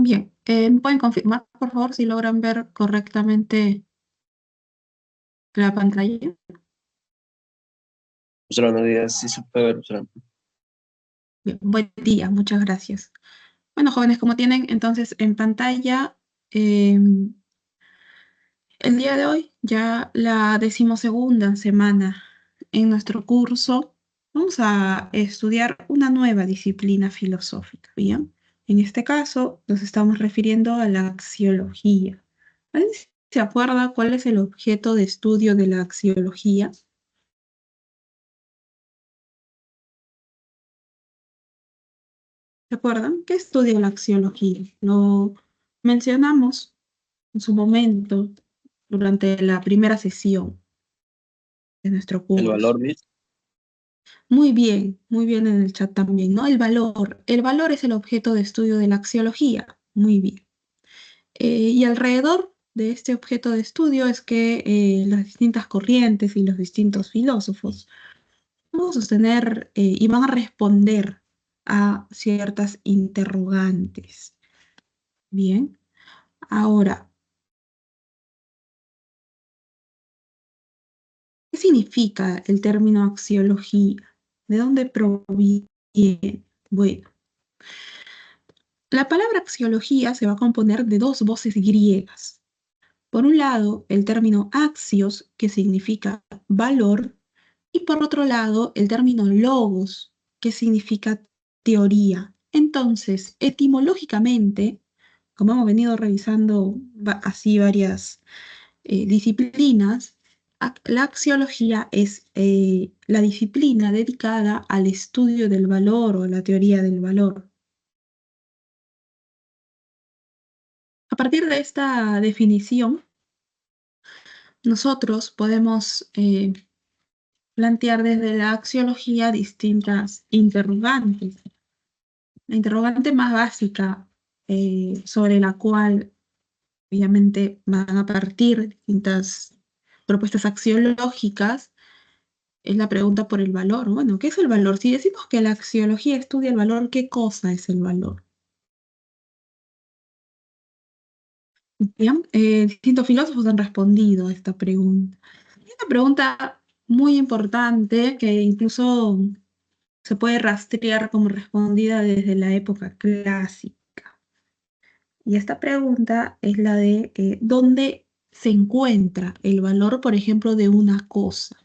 Bien, ¿me pueden confirmar, por favor, si logran ver correctamente la pantalla? Profesora, buenos días. Sí se puede ver, profesora. Bien, buen día, muchas gracias. Bueno, jóvenes, como tienen entonces en pantalla, eh, el día de hoy, ya la 12ª semana en nuestro curso, vamos a estudiar una nueva disciplina filosófica, ¿bien? En este caso, nos estamos refiriendo a la axiología. ¿Alguien se acuerda cuál es el objeto de estudio de la axiología? ¿Se acuerdan? ¿Qué estudia la axiología? Lo mencionamos en su momento durante la primera sesión de nuestro El curso. valor, Miss. Muy bien en el chat también, ¿no? El valor es el objeto de estudio de la axiología. Muy bien. Y alrededor de este objeto de estudio es que las distintas corrientes y los distintos filósofos van a sostener y van a responder a ciertas interrogantes. Bien. Ahora, ¿qué significa el término axiología? ¿De dónde proviene? Bueno, la palabra axiología se va a componer de dos voces griegas. Por un lado, el término axios, que significa valor, y por otro lado, el término logos, que significa teoría. Entonces, etimológicamente, como hemos venido revisando así varias disciplinas, la axiología es la disciplina dedicada al estudio del valor o la teoría del valor. A partir de esta definición, nosotros podemos plantear desde la axiología distintas interrogantes. La interrogante más básica sobre la cual obviamente van a partir distintas propuestas axiológicas es la pregunta por el valor. Bueno, ¿qué es el valor? Si decimos que la axiología estudia el valor, ¿qué cosa es el valor? Bien, distintos filósofos han respondido a esta pregunta. Es una pregunta muy importante que incluso se puede rastrear como respondida desde la época clásica. Y esta pregunta es la de ¿dónde se encuentra el valor, por ejemplo, de una cosa?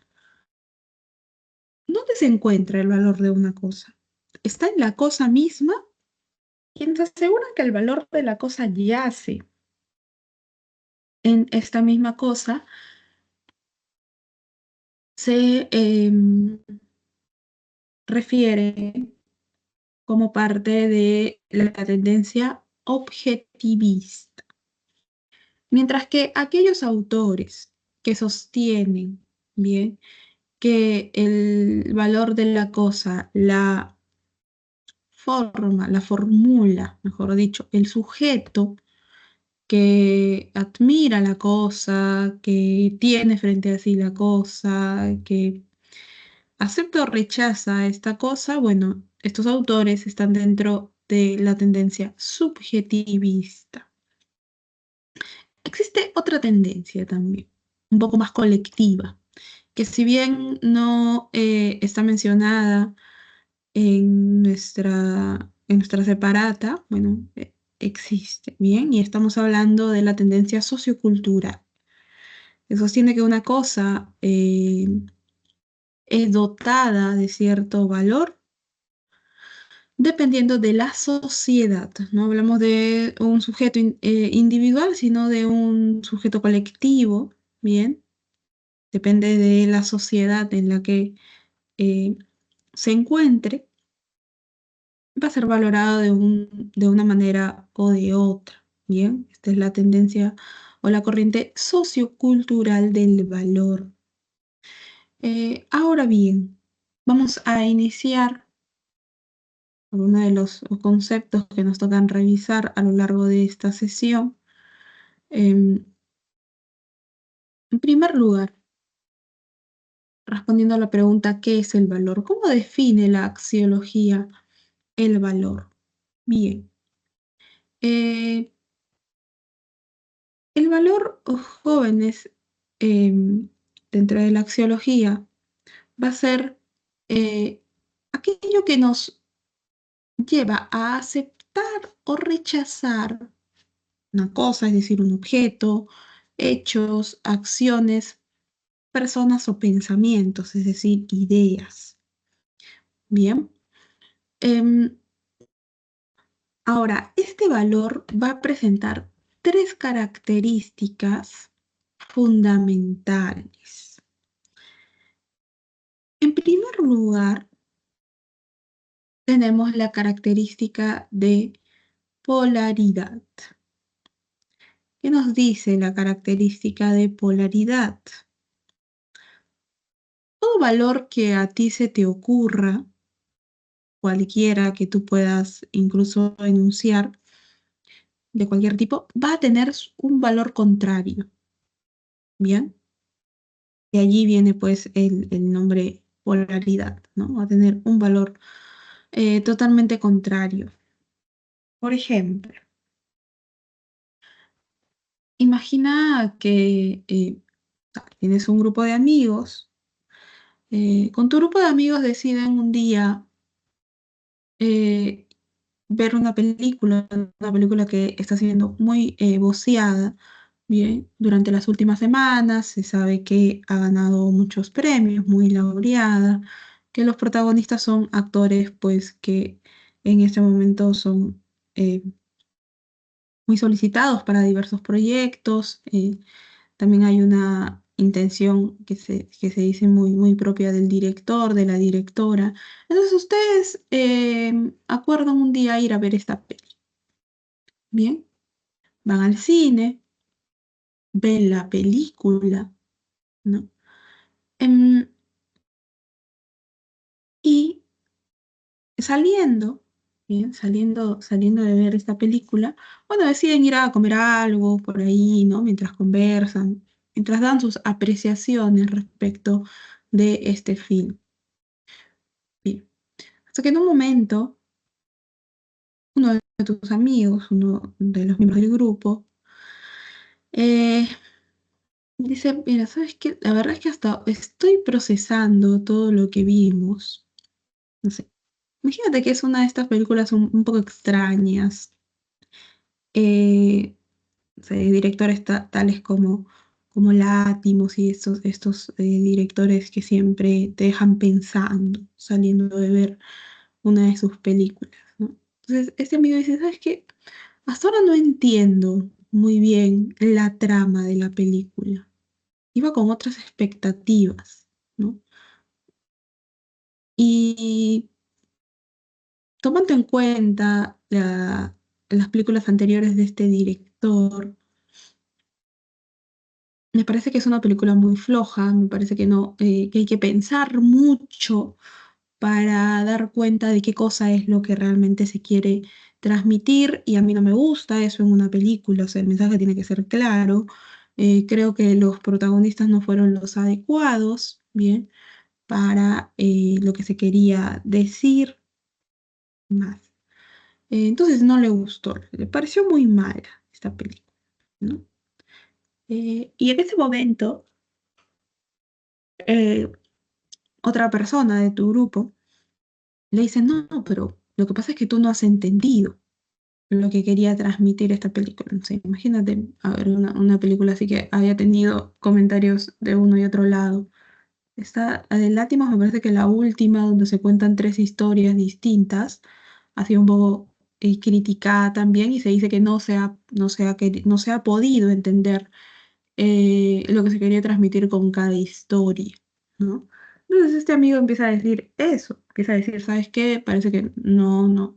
¿Dónde se encuentra el valor de una cosa? ¿Está en la cosa misma? Quienes aseguran que el valor de la cosa yace en esta misma cosa se refiere como parte de la tendencia objetivista. Mientras que aquellos autores que sostienen, bien, que el valor de la cosa la formula, mejor dicho, el sujeto que admira la cosa, que tiene frente a sí la cosa, que acepta o rechaza esta cosa, bueno, estos autores están dentro de la tendencia subjetivista. Existe otra tendencia también, un poco más colectiva, que si bien no está mencionada en nuestra separata, bueno, existe, ¿bien? Y estamos hablando de la tendencia sociocultural, que sostiene que una cosa es dotada de cierto valor dependiendo de la sociedad. No hablamos de un sujeto individual, sino de un sujeto colectivo, ¿bien? Depende de la sociedad en la que eh, se encuentre, va a ser valorado de una manera o de otra, ¿bien? Esta es la tendencia o la corriente sociocultural del valor. Ahora bien, vamos a iniciar por uno de los conceptos que nos tocan revisar a lo largo de esta sesión. En primer lugar, respondiendo a la pregunta, ¿qué es el valor? ¿Cómo define la axiología el valor? Bien. Eh, el valor jóvenes dentro de la axiología va a ser eh, aquello que nos lleva a aceptar o rechazar una cosa, es decir, un objeto, hechos, acciones, personas o pensamientos, es decir, ideas. Bien. Em, Ahora, este valor va a presentar tres características fundamentales. En primer lugar, tenemos la característica de polaridad. ¿Qué nos dice la característica de polaridad? Todo valor que a ti se te ocurra, cualquiera que tú puedas incluso enunciar, de cualquier tipo, va a tener un valor contrario. Bien. De allí viene pues el nombre polaridad, ¿no? Va a tener un valor totalmente contrario. Por ejemplo, imagina que tienes un grupo de amigos. Con tu grupo de amigos deciden un día eh, ver una película que está siendo muy voceada, bien, durante las últimas semanas. Se sabe que ha ganado muchos premios, muy laureada, que los protagonistas son actores, pues, que en este momento son eh, muy solicitados para diversos proyectos. También hay una intención que se dice muy, muy propia del director, de la directora. Entonces ustedes acuerdan un día ir a ver esta peli. Bien, van al cine, ven la película, ¿no? Em, y saliendo, bien, saliendo de ver esta película, bueno, deciden ir a comer algo por ahí, ¿no? Mientras conversan, mientras dan sus apreciaciones respecto de este film. Bien. Hasta que en un momento, uno de tus amigos, uno de los miembros del grupo, eh, dice, mira, ¿sabes qué? La verdad es que hasta estoy procesando todo lo que vimos. No sé. Imagínate que es una de estas películas un poco extrañas. Eh, o sea, directores tales como Látimos y estos directores que siempre te dejan pensando, saliendo de ver una de sus películas, ¿no? Entonces, este amigo dice, ¿sabes qué? Hasta ahora no entiendo muy bien la trama de la película. Iba con otras expectativas, ¿no? Y tomando en cuenta las películas anteriores de este director, me parece que es una película muy floja, me parece que no, que hay que pensar mucho para dar cuenta de qué cosa es lo que realmente se quiere transmitir, y a mí no me gusta eso en una película. O sea, el mensaje tiene que ser claro. Creo que los protagonistas no fueron los adecuados, bien, para lo que se quería decir más. Entonces no le gustó, le pareció muy mala esta película, ¿no? Y en ese momento, eh, otra persona de tu grupo le dice, no, no, pero lo que pasa es que tú no has entendido lo que quería transmitir esta película. No sé, imagínate, a ver, una película así que haya tenido comentarios de uno y otro lado. La de Látimos me parece que la última, donde se cuentan tres historias distintas, ha sido un poco criticada también, y se dice que no se ha podido entender lo que se quería transmitir con cada historia, ¿no? Entonces este amigo empieza a decir eso, empieza a decir, ¿sabes qué? Parece que no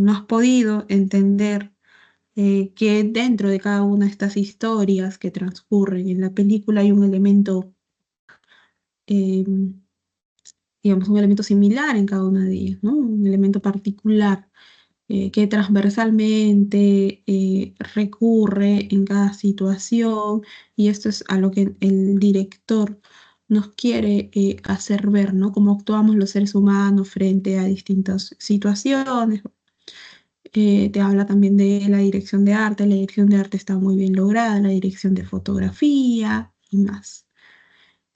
has podido entender que dentro de cada una de estas historias que transcurren en la película hay un elemento, eh, digamos, un elemento similar en cada una de ellas, ¿no? Un elemento particular que transversalmente recurre en cada situación, y esto es a lo que el director nos quiere hacer ver, ¿no? Cómo actuamos los seres humanos frente a distintas situaciones. Te habla también de la dirección de arte. La dirección de arte está muy bien lograda, la dirección de fotografía y más.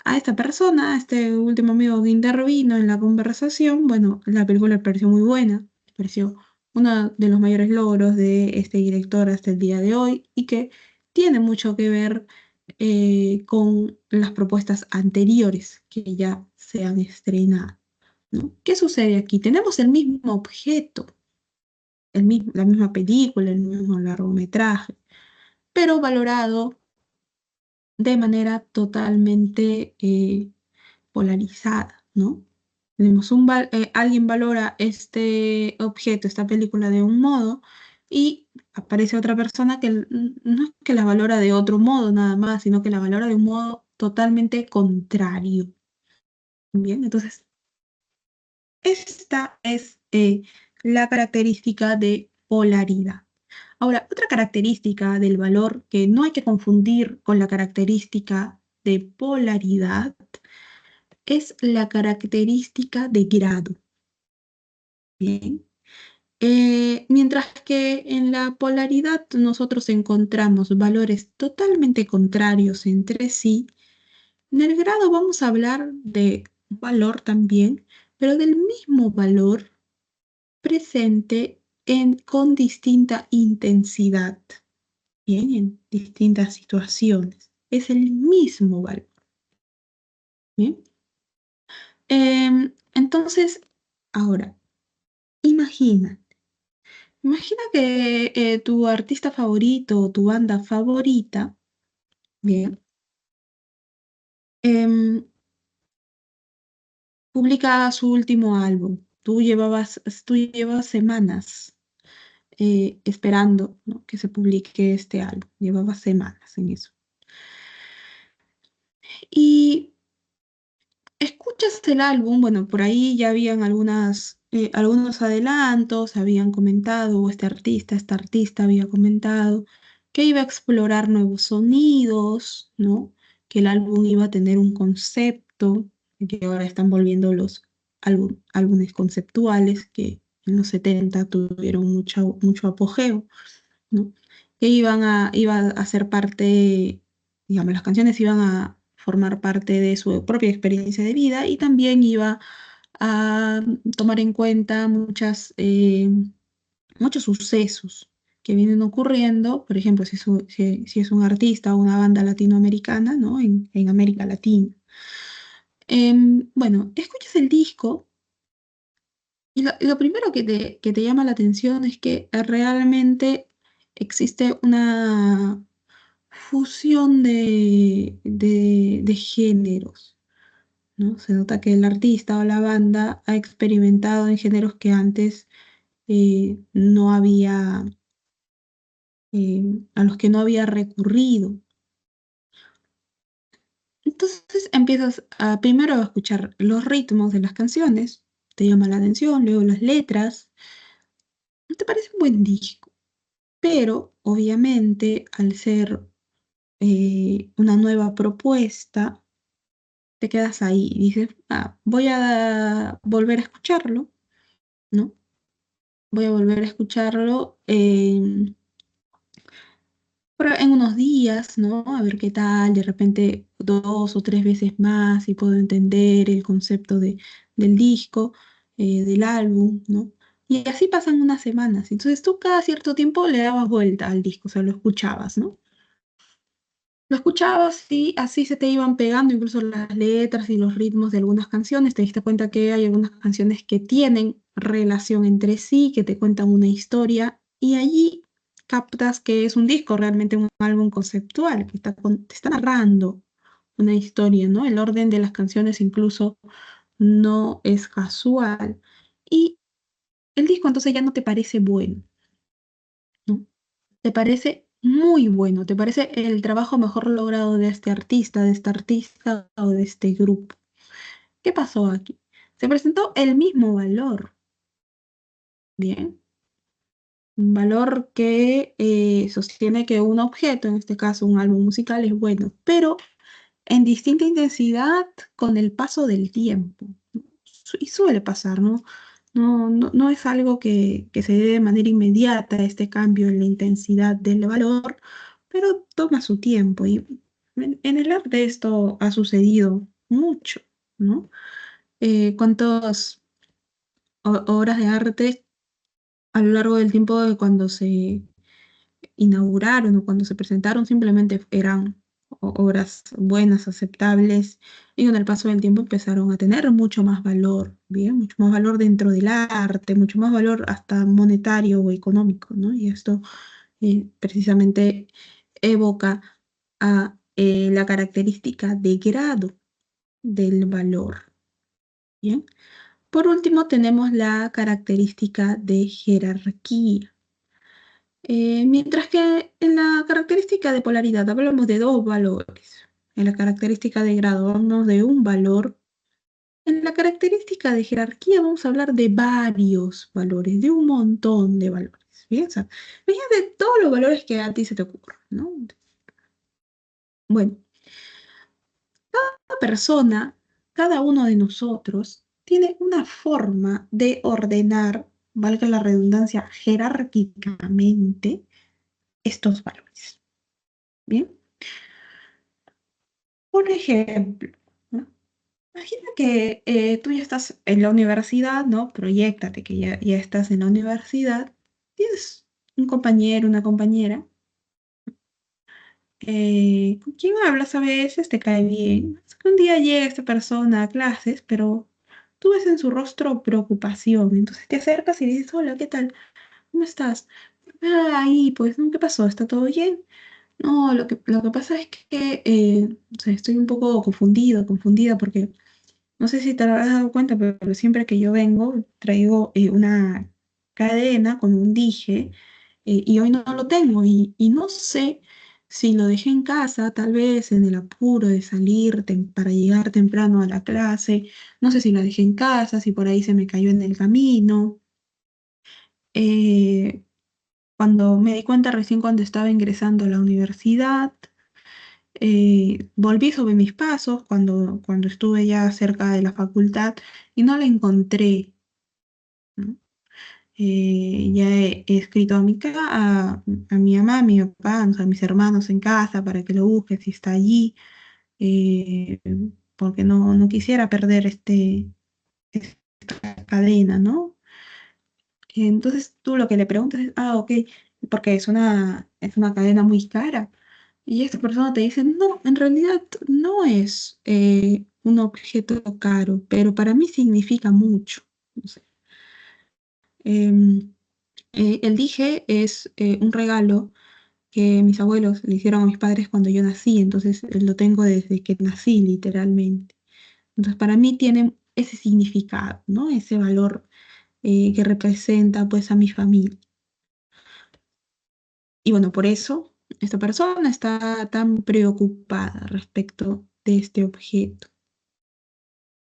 A esta persona, a este último amigo que intervino en la conversación, bueno, la película le pareció muy buena, le pareció uno de los mayores logros de este director hasta el día de hoy y que tiene mucho que ver con las propuestas anteriores que ya se han estrenado, ¿no? ¿Qué sucede aquí? Tenemos el mismo objeto, la misma película, el mismo largometraje, pero valorado de manera totalmente polarizada, ¿no? Tenemos alguien valora este objeto, esta película de un modo y aparece otra persona que no es que la valora de otro modo nada más, sino que la valora de un modo totalmente contrario. Bien, entonces esta es la característica de polaridad. Ahora, otra característica del valor que no hay que confundir con la característica de polaridad es la característica de grado. Bien. Mientras que en la polaridad nosotros encontramos valores totalmente contrarios entre sí, en el grado vamos a hablar de valor también, pero del mismo valor presente con distinta intensidad, bien, en distintas situaciones. Es el mismo valor. Bien. Entonces, ahora, imagina. Imagina que tu artista favorito o tu banda favorita, bien, em, publica su último álbum. Tú llevabas semanas esperando, ¿no?, que se publique este álbum. Llevabas semanas en eso. Y escuchas el álbum, bueno, por ahí ya habían algunos adelantos, habían comentado, o esta artista había comentado que iba a explorar nuevos sonidos, ¿no? Que el álbum iba a tener un concepto, que ahora están volviendo los álbumes conceptuales, que en los 70 tuvieron mucho apogeo, ¿no? Que iba a ser parte, digamos, las canciones iban a formar parte de su propia experiencia de vida y también iba a tomar en cuenta muchos sucesos que vienen ocurriendo, por ejemplo, si es un artista o una banda latinoamericana, ¿no? En América Latina. Bueno, escuchas el disco y lo primero que te llama la atención es que realmente existe una fusión de géneros, ¿no? Se nota que el artista o la banda ha experimentado en géneros que antes no había, a los que no había recurrido. Entonces empiezas primero a escuchar los ritmos de las canciones, te llama la atención, luego las letras, te parece un buen disco, pero obviamente al ser una nueva propuesta, te quedas ahí y dices, voy a volver a escucharlo, ¿no? Voy a volver a escucharlo en unos días, ¿no? A ver qué tal, de repente 2 o 3 veces más y puedo entender el concepto del disco, del álbum, ¿no? Y así pasan unas semanas. Entonces tú cada cierto tiempo le dabas vuelta al disco, o sea, lo escuchabas, ¿no? Lo escuchabas y así se te iban pegando incluso las letras y los ritmos de algunas canciones. Te diste cuenta que hay algunas canciones que tienen relación entre sí, que te cuentan una historia y allí captas que es un disco, realmente un álbum conceptual, que te está narrando una historia, ¿no? El orden de las canciones incluso no es casual. Y el disco entonces ya no te parece bueno, ¿no? Te parece muy bueno, te parece el trabajo mejor logrado de esta artista o de este grupo. ¿Qué pasó aquí? Se presentó el mismo valor, ¿bien? Un valor que sostiene que un objeto, en este caso un álbum musical, es bueno, pero en distinta intensidad con el paso del tiempo. Y suele pasar, ¿no? No es algo que se dé de manera inmediata, este cambio en la intensidad del valor, pero toma su tiempo. Y en el arte esto ha sucedido mucho, ¿no? ¿Cuántas obras de arte a lo largo del tiempo de cuando se inauguraron o cuando se presentaron simplemente eran obras buenas, aceptables, y con el paso del tiempo empezaron a tener mucho más valor, bien, mucho más valor dentro del arte, mucho más valor hasta monetario o económico, ¿no? Y esto precisamente evoca a la característica de grado del valor, ¿bien? Por último, tenemos la característica de jerarquía. Mientras que en la característica de polaridad hablamos de dos valores. En la característica de grado hablamos de un valor. En la característica de jerarquía vamos a hablar de varios valores, de un montón de valores. ¿Bien? O sea, imagínate todos los valores que a ti se te ocurran, ¿no? Bueno, cada persona, cada uno de nosotros, tiene una forma de ordenar, valga la redundancia, jerárquicamente estos valores. Bien, por ejemplo, ¿no? Imagina que tú ya estás en la universidad, ¿no? Proyéctate que ya estás en la universidad, tienes un compañero, una compañera, con quien hablas a veces, te cae bien. Es que un día llega esta persona a clases, pero tú ves en su rostro preocupación, entonces te acercas y le dices, hola, ¿qué tal? ¿Cómo estás? Ahí, pues, ¿no? ¿Qué pasó? ¿Está todo bien? No, lo que pasa es que o sea, estoy un poco confundida, porque no sé si te habrás dado cuenta, pero siempre que yo vengo traigo una cadena con un dije, y hoy no lo tengo y no sé si lo dejé en casa, tal vez en el apuro de salir para llegar temprano a la clase, no sé si lo dejé en casa, si por ahí se me cayó en el camino. Eh, Cuando me di cuenta recién cuando estaba ingresando a la universidad, volví sobre mis pasos cuando estuve ya cerca de la facultad y no la encontré, ¿no? Ya he escrito a mi mamá, a mi papá, o sea, a mis hermanos en casa para que lo busquen si está allí, eh, porque no quisiera perder esta cadena, ¿no? Entonces tú lo que le preguntas es, ok, porque es una cadena muy cara. Y esta persona te dice, no, en realidad no es un objeto caro, pero para mí significa mucho. No sé. Em, el dije es un regalo que mis abuelos le hicieron a mis padres cuando yo nací, entonces lo tengo desde que nací, literalmente. Entonces para mí tiene ese significado, ¿no? Ese valor que representa pues a mi familia. Y bueno, por eso esta persona está tan preocupada respecto de este objeto.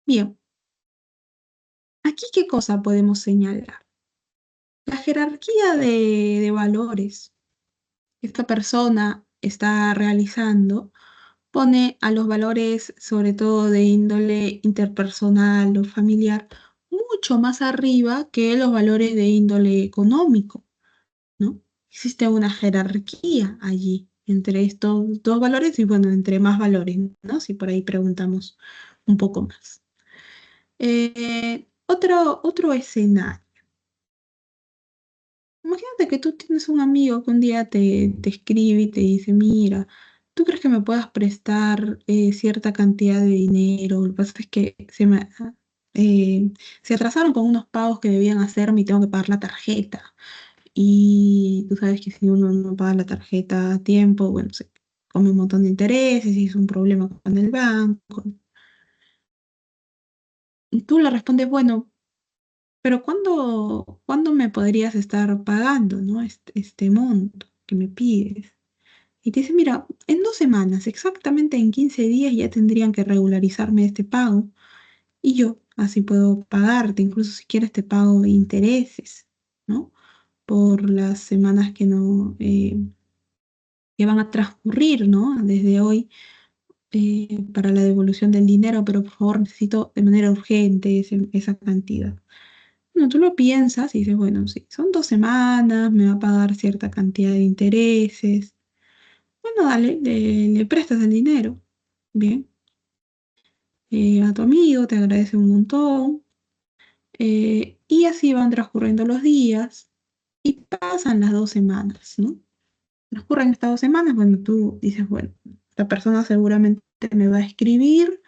Bien, aquí qué cosa podemos señalar. La jerarquía de valores que esta persona está realizando pone a los valores, sobre todo de índole interpersonal o familiar, mucho más arriba que los valores de índole económico, ¿no? Existe una jerarquía allí entre estos dos valores y bueno, entre más valores, ¿no? Si por ahí preguntamos un poco más. Otro escenario. Imagínate que tú tienes un amigo que un día te escribe y te dice, mira, ¿tú crees que me puedas prestar cierta cantidad de dinero? Lo que pasa es que eh, se atrasaron con unos pagos que debían hacerme y tengo que pagar la tarjeta. Y tú sabes que si uno no paga la tarjeta a tiempo, bueno, se come un montón de intereses y es un problema con el banco. Y tú le respondes, bueno, pero ¿cuándo me podrías estar pagando, ¿no? Este monto que me pides? Y te dice, mira, en 2 semanas, exactamente en 15 días ya tendrían que regularizarme este pago y yo así puedo pagarte, incluso si quieres te pago intereses, ¿no? Por las semanas que van a transcurrir, ¿no? Desde hoy para la devolución del dinero, pero por favor necesito de manera urgente esa cantidad. Bueno, tú lo piensas y dices, bueno, sí, son 2 semanas, me va a pagar cierta cantidad de intereses. Bueno, dale, le prestas el dinero. Bien. A tu amigo te agradece un montón. Y así van transcurriendo los días y pasan las 2 semanas, ¿no? Transcurren estas 2 semanas, bueno, tú dices, bueno, esta persona seguramente me va a escribir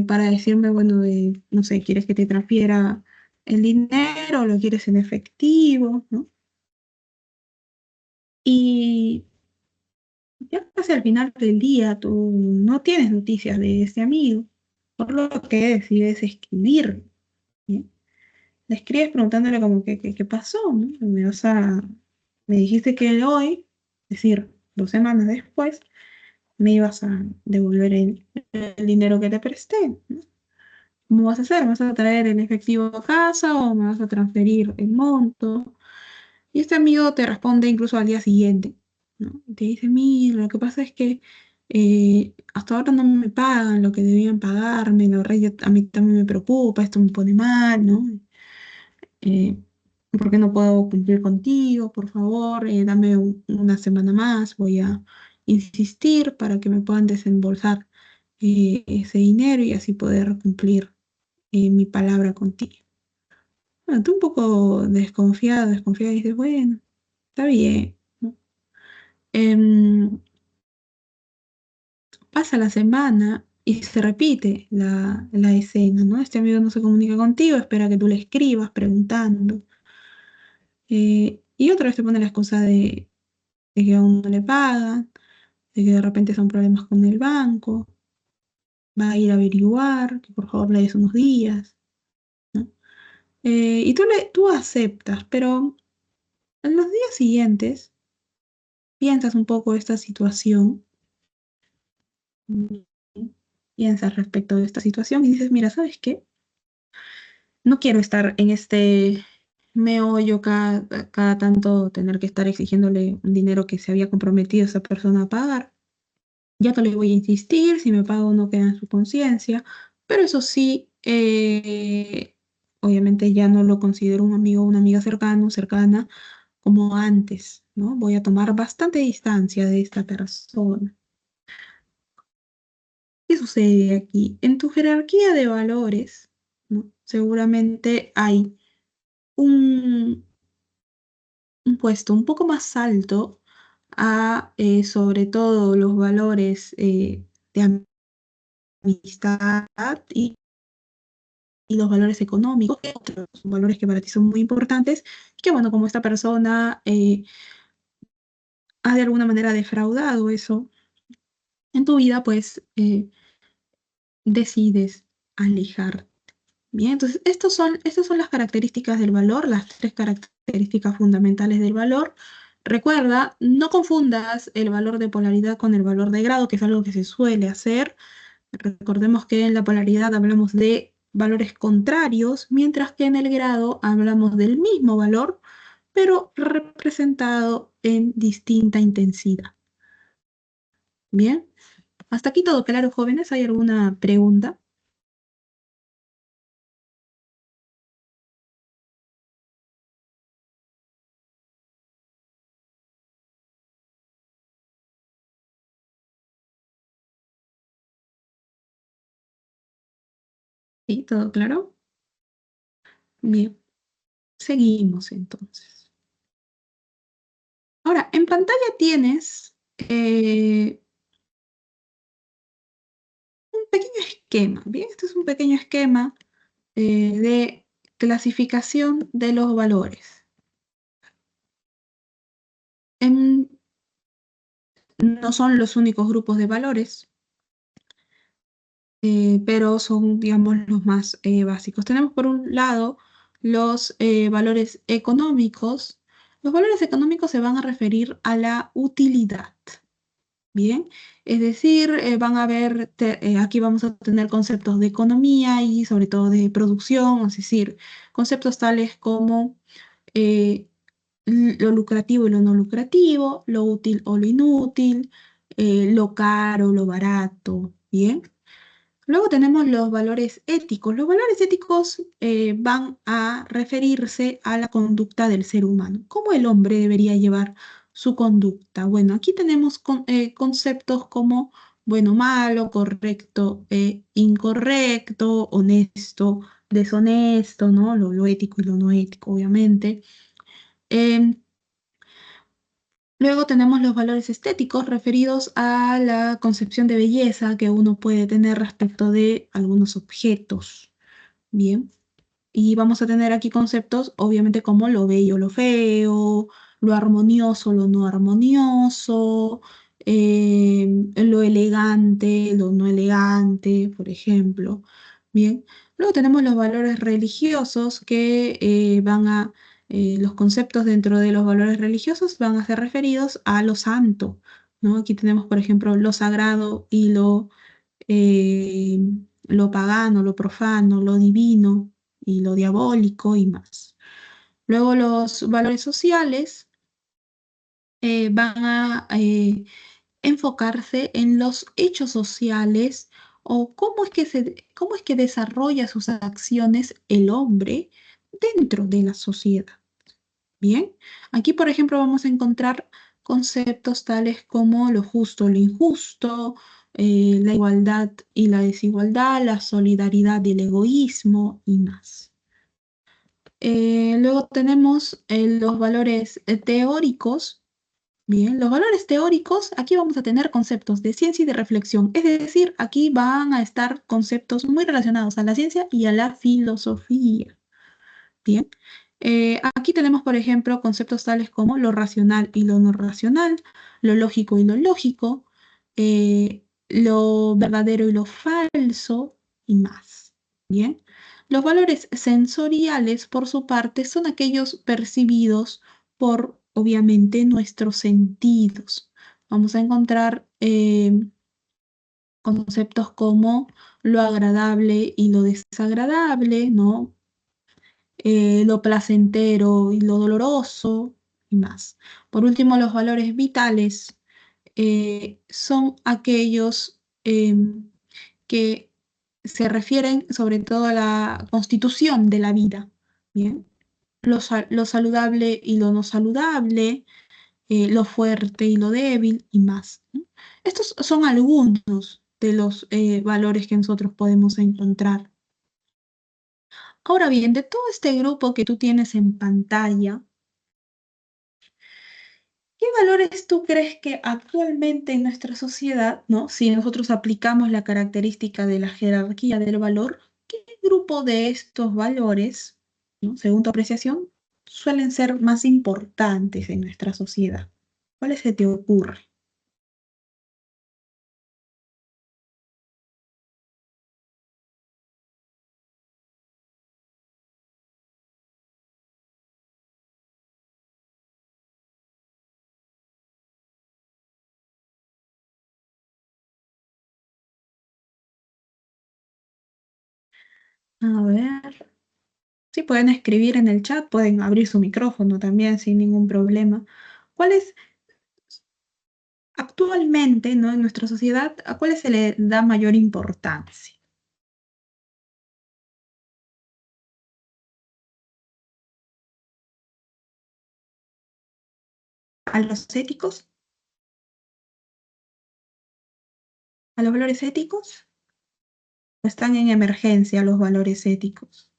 para decirme, bueno, no sé, ¿quieres que te transfiera el dinero o lo quieres en efectivo, ¿no? Y ya casi al final del día tú no tienes noticias de ese amigo, por lo que decides escribir, ¿sí? Le escribes preguntándole como que, qué pasó, ¿no? Me dijiste que hoy, es decir, 2 semanas después, me ibas a devolver el dinero que te presté, ¿no? ¿Cómo vas a hacer? ¿Me vas a traer en efectivo a casa o me vas a transferir el monto? Y este amigo te responde incluso al día siguiente, ¿no? Y te dice, mira, lo que pasa es que hasta ahora no me pagan lo que debían pagarme, la verdad a mí también me preocupa, esto me pone mal, ¿no? Eh, ¿Por qué no puedo cumplir contigo? Por favor, dame una semana más, voy a insistir para que me puedan desembolsar ese dinero y así poder cumplir mi palabra contigo. Bueno, tú un poco desconfiada, y dices, bueno, está bien, ¿no? Em, Pasa la semana y se repite la escena, ¿no? Este amigo no se comunica contigo, espera que tú le escribas preguntando. Y otra vez te pone la excusa de que aún no le pagan, de que de repente son problemas con el banco, va a ir a averiguar, que por favor le des unos días, ¿no? Y tú aceptas, pero en los días siguientes piensas un poco esta situación, ¿no? Piensas respecto de esta situación y dices, mira, ¿sabes qué? No quiero estar en este meollo cada tanto tener que estar exigiéndole un dinero que se había comprometido esa persona a pagar. Ya no le voy a insistir, si me paga o no queda en su conciencia, pero eso sí, obviamente ya no lo considero un amigo o una amiga cercana como antes, ¿no? Voy a tomar bastante distancia de esta persona. ¿Qué sucede aquí? En tu jerarquía de valores, ¿no? Seguramente hay un, un puesto un poco más alto a, sobre todo, los valores de amistad y los valores económicos, que otros valores que para ti son muy importantes, que bueno, como esta persona ha de alguna manera defraudado eso en tu vida, pues decides alejar. Bien, entonces estas son las características del valor, las 3 características fundamentales del valor. Recuerda, no confundas el valor de polaridad con el valor de grado, que es algo que se suele hacer. Recordemos que en la polaridad hablamos de valores contrarios, mientras que en el grado hablamos del mismo valor, pero representado en distinta intensidad. Bien, hasta aquí todo claro, jóvenes. ¿Hay alguna pregunta? Sí, todo claro. Bien, seguimos entonces. Ahora, en pantalla tienes un pequeño esquema. Bien, este es un pequeño esquema de clasificación de los valores. En No son los únicos grupos de valores, pero son, digamos, los más básicos. Tenemos por un lado los valores económicos. Los valores económicos se van a referir a la utilidad, ¿bien? Es decir, van a ver, aquí vamos a tener conceptos de economía y sobre todo de producción, es decir, conceptos tales como eh, lo lucrativo y lo no lucrativo, lo útil o lo inútil, lo caro, lo barato, ¿bien? Luego tenemos los valores éticos. Los valores éticos van a referirse a la conducta del ser humano. ¿Cómo el hombre debería llevar su conducta? Bueno, aquí tenemos conceptos como bueno, malo, correcto, incorrecto, honesto, deshonesto, ¿no? Lo ético y lo no ético, obviamente. Em, Luego tenemos los valores estéticos referidos a la concepción de belleza que uno puede tener respecto de algunos objetos. Bien. Y vamos a tener aquí conceptos, obviamente, como lo bello, lo feo, lo armonioso, lo no armonioso, lo elegante, lo no elegante, por ejemplo. Bien. Luego tenemos los valores religiosos que los conceptos dentro de los valores religiosos van a ser referidos a lo santo, ¿no? Aquí tenemos, por ejemplo, lo sagrado y eh, lo pagano, lo profano, lo divino y lo diabólico y más. Luego los valores sociales van a enfocarse en los hechos sociales o cómo es que desarrolla sus acciones el hombre dentro de la sociedad. Bien, aquí por ejemplo vamos a encontrar conceptos tales como lo justo, lo injusto, la igualdad y la desigualdad, la solidaridad y el egoísmo y más. Luego tenemos los valores teóricos. Bien, los valores teóricos, aquí vamos a tener conceptos de ciencia y de reflexión, es decir, aquí van a estar conceptos muy relacionados a la ciencia y a la filosofía. Bien, aquí tenemos, por ejemplo, conceptos tales como lo racional y lo no racional, lo lógico y lo lógico, lo verdadero y lo falso y más. Bien, los valores sensoriales, por su parte, son aquellos percibidos por, obviamente, nuestros sentidos. Vamos a encontrar conceptos como lo agradable y lo desagradable, ¿no? Lo placentero y lo doloroso y más. Por último, los valores vitales son aquellos que se refieren sobre todo a la constitución de la vida, ¿bien? Lo saludable y lo no saludable, lo fuerte y lo débil y más, ¿no? Estos son algunos de los valores que nosotros podemos encontrar. Ahora bien, de todo este grupo que tú tienes en pantalla, ¿qué valores tú crees que actualmente en nuestra sociedad, ¿no? Si nosotros aplicamos la característica de la jerarquía del valor, ¿qué grupo de estos valores, ¿no? Según tu apreciación, suelen ser más importantes en nuestra sociedad? ¿Cuáles se te ocurre? A ver, sí pueden escribir en el chat, pueden abrir su micrófono también sin ningún problema. ¿Cuáles actualmente, ¿no? En nuestra sociedad, a cuáles se le da mayor importancia? ¿A los éticos? ¿A los valores éticos? Están en emergencia los valores éticos.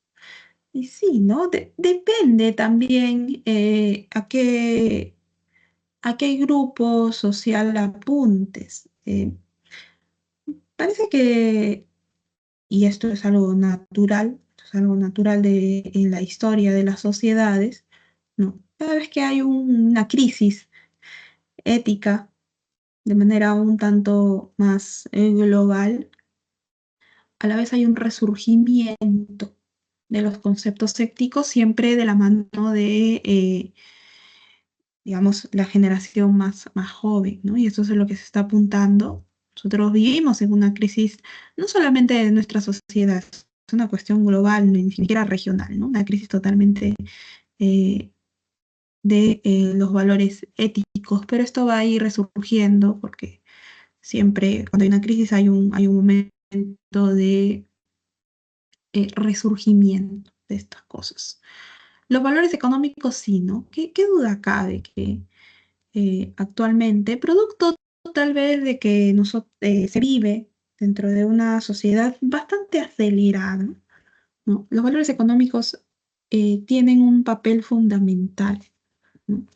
Y sí, ¿no? Depende también a qué grupo social apuntes. Parece que, y esto es algo natural en la historia de las sociedades, ¿no? Cada vez que hay una crisis ética de manera un tanto más global, a la vez hay un resurgimiento de los conceptos éticos, siempre de la mano de, digamos, la generación más joven, ¿no? Y eso es lo que se está apuntando. Nosotros vivimos en una crisis no solamente de nuestra sociedad, es una cuestión global, ni siquiera regional, ¿no? Una crisis totalmente eh, de los valores éticos, pero esto va a ir resurgiendo porque siempre cuando hay una crisis hay un momento de resurgimiento de estas cosas. Los valores económicos sí, ¿no? ¿Qué duda cabe que actualmente, producto tal vez de que se vive dentro de una sociedad bastante acelerada, ¿no? Los valores económicos tienen un papel fundamental, ¿no?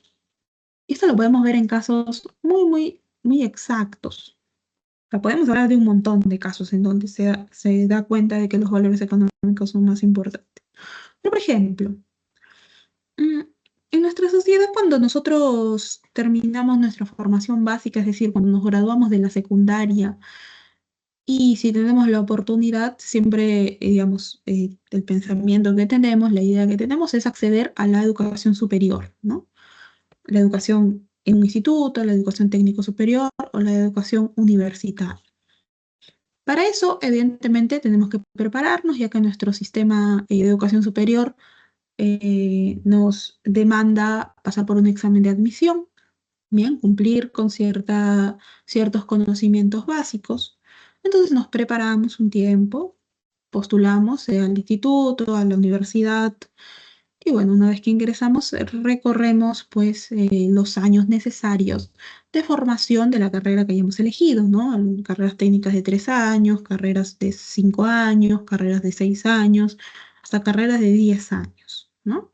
Y esto lo podemos ver en casos muy exactos. O sea, podemos hablar de un montón de casos en donde se da cuenta de que los valores económicos son más importantes. Pero, por ejemplo, mm, en nuestra sociedad, cuando nosotros terminamos nuestra formación básica, es decir, cuando nos graduamos de la secundaria, y si tenemos la oportunidad, siempre, digamos, el pensamiento que tenemos, la idea que tenemos es acceder a la educación superior, ¿no? La educación en un instituto, la educación técnico superior o la educación universitaria. Para eso, evidentemente, tenemos que prepararnos, ya que nuestro sistema de educación superior nos demanda pasar por un examen de admisión, bien, cumplir con ciertos conocimientos básicos. Entonces nos preparamos un tiempo, postulamos sea al instituto, a la universidad, y bueno, una vez que ingresamos, recorremos pues los años necesarios de formación de la carrera que hayamos elegido, ¿no? Carreras técnicas de 3 años, carreras de 5 años, carreras de 6 años, hasta carreras de 10 años, ¿no?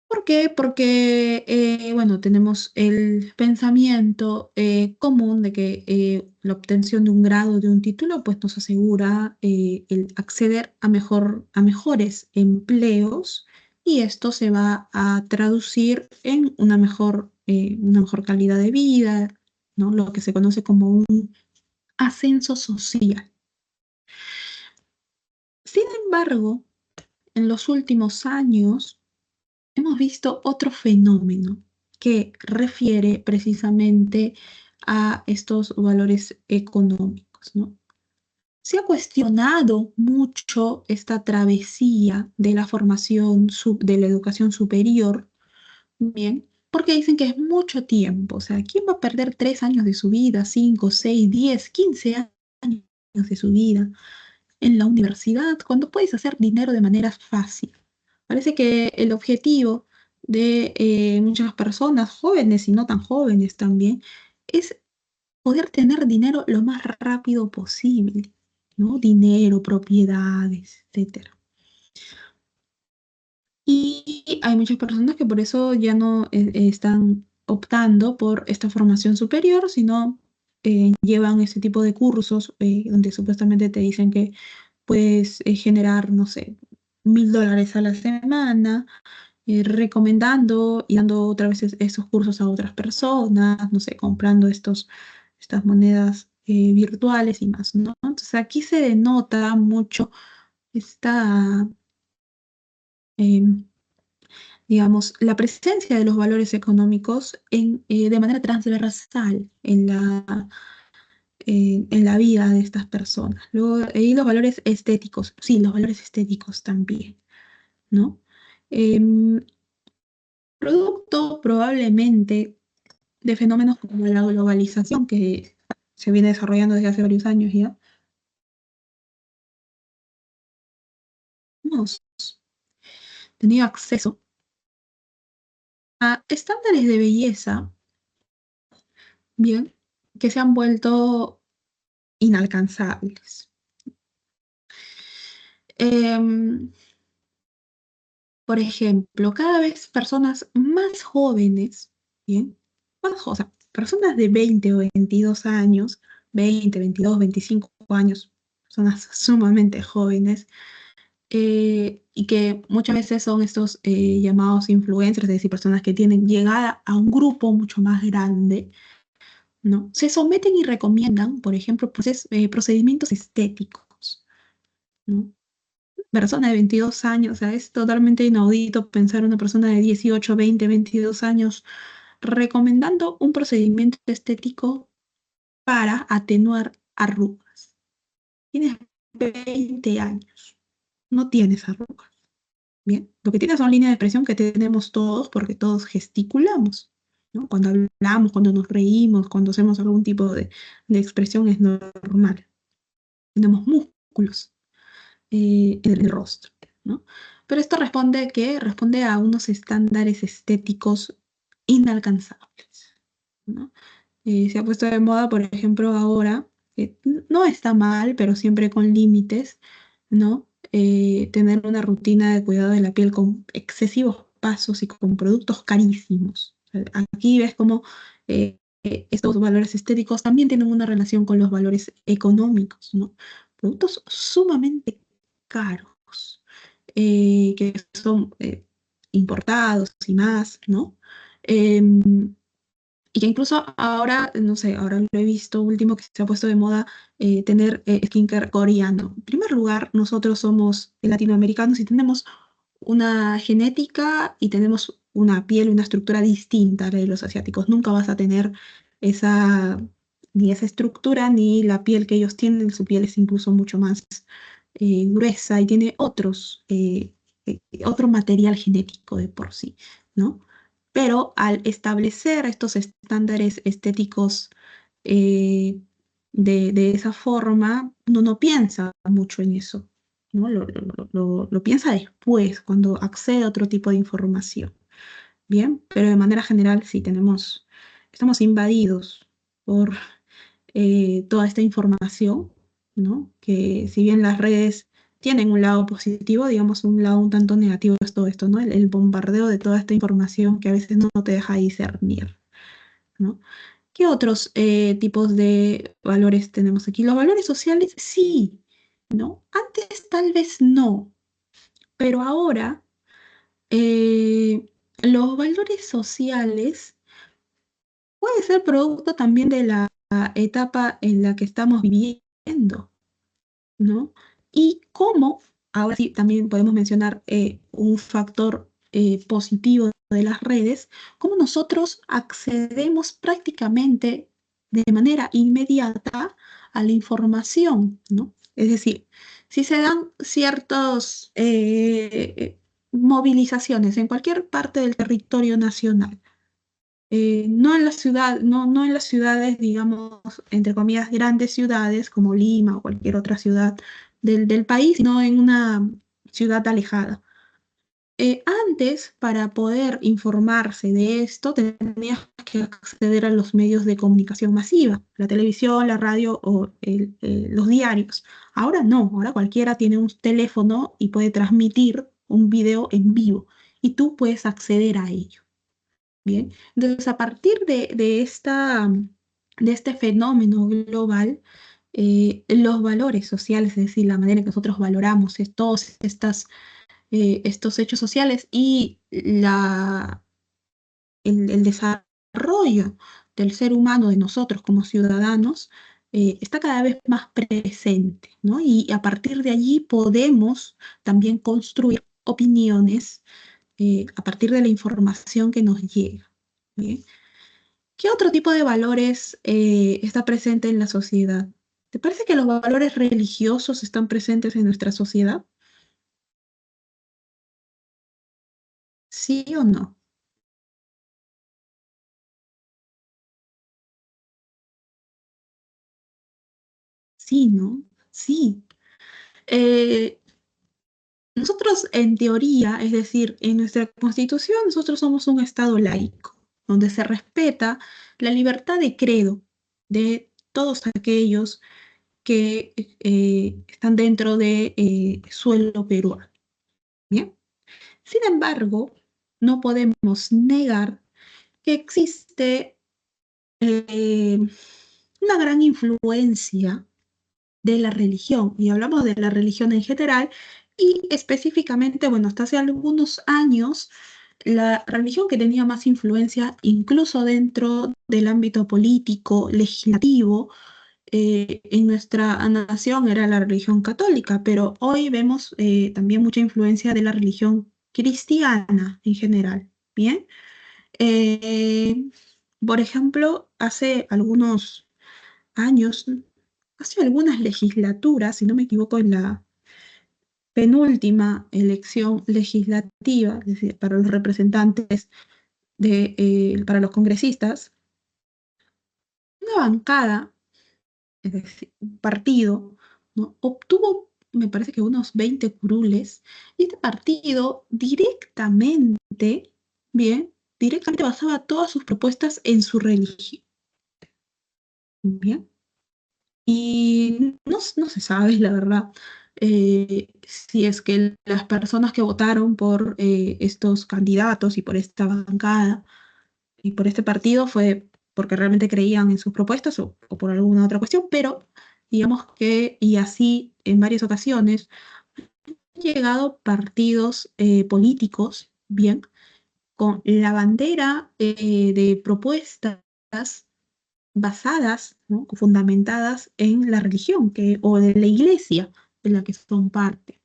¿Por qué? Porque, bueno, tenemos el pensamiento común de que la obtención de un grado, de un título, pues nos asegura el acceder a mejores empleos y esto se va a traducir en una mejor calidad de vida, ¿no? Lo que se conoce como un ascenso social. Sin embargo, en los últimos años, hemos visto otro fenómeno que refiere precisamente a estos valores económicos, ¿no? Se ha cuestionado mucho esta travesía de la formación de la educación superior, bien, porque dicen que es mucho tiempo. O sea, ¿quién va a perder 3 años de su vida, 5, 6, 10, 15 años de su vida en la universidad cuando puedes hacer dinero de manera fácil? Parece que el objetivo de muchas personas, jóvenes y no tan jóvenes también, es poder tener dinero lo más rápido posible, ¿no? Dinero, propiedades, etcétera. Y hay muchas personas que por eso ya no están optando por esta formación superior, sino llevan ese tipo de cursos donde supuestamente te dicen que puedes generar, no sé, $1000 a la semana, recomendando y dando otra vez esos cursos a otras personas, no sé, comprando estas monedas virtuales y más, ¿no? Entonces aquí se denota mucho esta, eh, digamos, la presencia de los valores económicos de manera transversal en la vida de estas personas. Luego, y los valores estéticos, sí, los valores estéticos también, ¿no? Em, Producto probablemente de fenómenos como la globalización que se viene desarrollando desde hace varios años ya, hemos tenido acceso a estándares de belleza, bien, que se han vuelto inalcanzables. Em, por ejemplo, cada vez personas más jóvenes, bien, o sea, personas de 20 o 22 años, 20, 22, 25 años, personas sumamente jóvenes, y que muchas veces son estos llamados influencers, es decir, personas que tienen llegada a un grupo mucho más grande, ¿no? Se someten y recomiendan, por ejemplo, procedimientos estéticos, ¿no? Persona de 22 años, o sea, es totalmente inaudito pensar una persona de 18, 20, 22 años recomendando un procedimiento estético para atenuar arrugas. Tienes 20 años, no tienes arrugas. Bien, lo que tiene son líneas de expresión que tenemos todos porque todos gesticulamos, ¿no? Cuando hablamos, cuando nos reímos, cuando hacemos algún tipo de expresión es normal. tenemos músculos en el rostro, ¿no? Pero esto responde a unos estándares estéticos inalcanzables, ¿no? Se ha puesto de moda, por ejemplo, ahora, que no está mal, pero siempre con límites, ¿no? Tener una rutina de cuidado de la piel con excesivos pasos y con productos carísimos. O sea, aquí ves cómo estos valores estéticos también tienen una relación con los valores económicos, ¿no? Productos sumamente caros, que son importados y más, ¿no? Em, y que incluso ahora, no sé, ahora lo he visto último que se ha puesto de moda tener skincare coreano. En primer lugar, nosotros somos latinoamericanos y tenemos una genética y tenemos una piel, una estructura distinta a la de los asiáticos. Nunca vas a tener esa, ni esa estructura ni la piel que ellos tienen. Su piel es incluso mucho más gruesa y tiene otro material genético de por sí, ¿no? Pero al establecer estos estándares estéticos eh, de esa forma, uno no piensa mucho en eso, ¿no? Lo piensa después, cuando accede a otro tipo de información. Bien, pero de manera general sí estamos invadidos por toda esta información, ¿no? Que si bien las redes tienen un lado positivo, digamos un lado un tanto negativo es todo esto, ¿no? El bombardeo de toda esta información que a veces no te deja discernir, ¿no? ¿Qué otros tipos de valores tenemos aquí? Los valores sociales, sí, ¿no? Antes tal vez no, pero ahora los valores sociales puede ser producto también de la etapa en la que estamos viviendo, ¿no? Y cómo, ahora sí, también podemos mencionar un factor positivo de las redes, cómo nosotros accedemos prácticamente de manera inmediata a la información, ¿no? Es decir, si se dan ciertas movilizaciones en cualquier parte del territorio nacional, no en la ciudad, no en las ciudades, digamos, entre comillas, grandes ciudades como Lima o cualquier otra ciudad del país, sino en una ciudad alejada. Antes, para poder informarse de esto, tenías que acceder a los medios de comunicación masiva, la televisión, la radio o los diarios. Ahora no, ahora cualquiera tiene un teléfono y puede transmitir un video en vivo y tú puedes acceder a ello. Bien, entonces a partir de este fenómeno global, los valores sociales, es decir, la manera en que nosotros valoramos estos hechos sociales y el desarrollo del ser humano, de nosotros como ciudadanos, está cada vez más presente, ¿no? Y a partir de allí podemos también construir opiniones a partir de la información que nos llega. ¿Bien? ¿Qué otro tipo de valores está presente en la sociedad? ¿Te parece que los valores religiosos están presentes en nuestra sociedad? ¿Sí o no? Sí, ¿no? Sí. Eh, Nosotros en teoría, es decir, en nuestra constitución, nosotros somos un Estado laico, donde se respeta la libertad de credo de todos aquellos que están dentro de suelo peruano. Bien. Sin embargo, no podemos negar que existe eh, una gran influencia de la religión, y hablamos de la religión en general, y específicamente, bueno, hasta hace algunos años, la religión que tenía más influencia, incluso dentro del ámbito político, legislativo, en nuestra nación era la religión católica, pero hoy vemos también mucha influencia de la religión cristiana en general. Bien. Eh, por ejemplo, hace algunos años, hace algunas legislaturas, si no me equivoco, en la penúltima elección legislativa, es decir, para los representantes para los congresistas, una bancada, es decir, un partido, ¿no? Obtuvo, me parece que unos 20 curules, y este partido directamente, bien, directamente basaba todas sus propuestas en su religión, bien. Y no se sabe, la verdad, si es que las personas que votaron por estos candidatos y por esta bancada y por este partido fue porque realmente creían en sus propuestas o por alguna otra cuestión, pero digamos que, y así en varias ocasiones, han llegado partidos políticos, bien, con la bandera de propuestas basadas, ¿no? Fundamentadas en la religión o de la iglesia de la que son parte.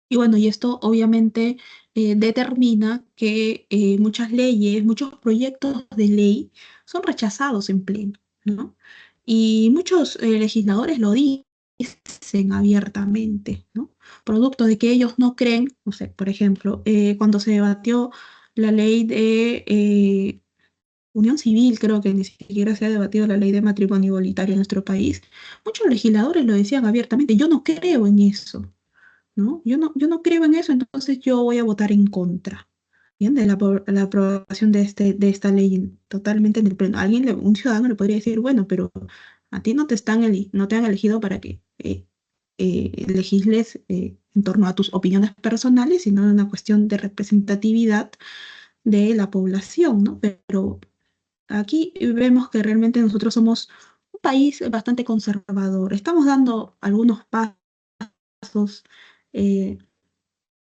Y bueno, y esto obviamente determina que muchas leyes, muchos proyectos de ley son rechazados en pleno, ¿no? Y muchos legisladores lo dicen abiertamente, ¿no? Producto de que ellos no creen, no sé, por ejemplo, cuando se debatió la ley de unión civil, creo que ni siquiera se ha debatido la ley de matrimonio igualitario en nuestro país, muchos legisladores lo decían abiertamente, yo no creo en eso. ¿No? Yo no creo en eso, entonces yo voy a votar en contra, ¿bien? De la aprobación de esta ley totalmente en el pleno. Un ciudadano le podría decir, bueno, pero a ti no te han elegido para que legisles en torno a tus opiniones personales, sino en una cuestión de representatividad de la población, ¿no? Pero aquí vemos que realmente nosotros somos un país bastante conservador. Estamos dando algunos pasos eh,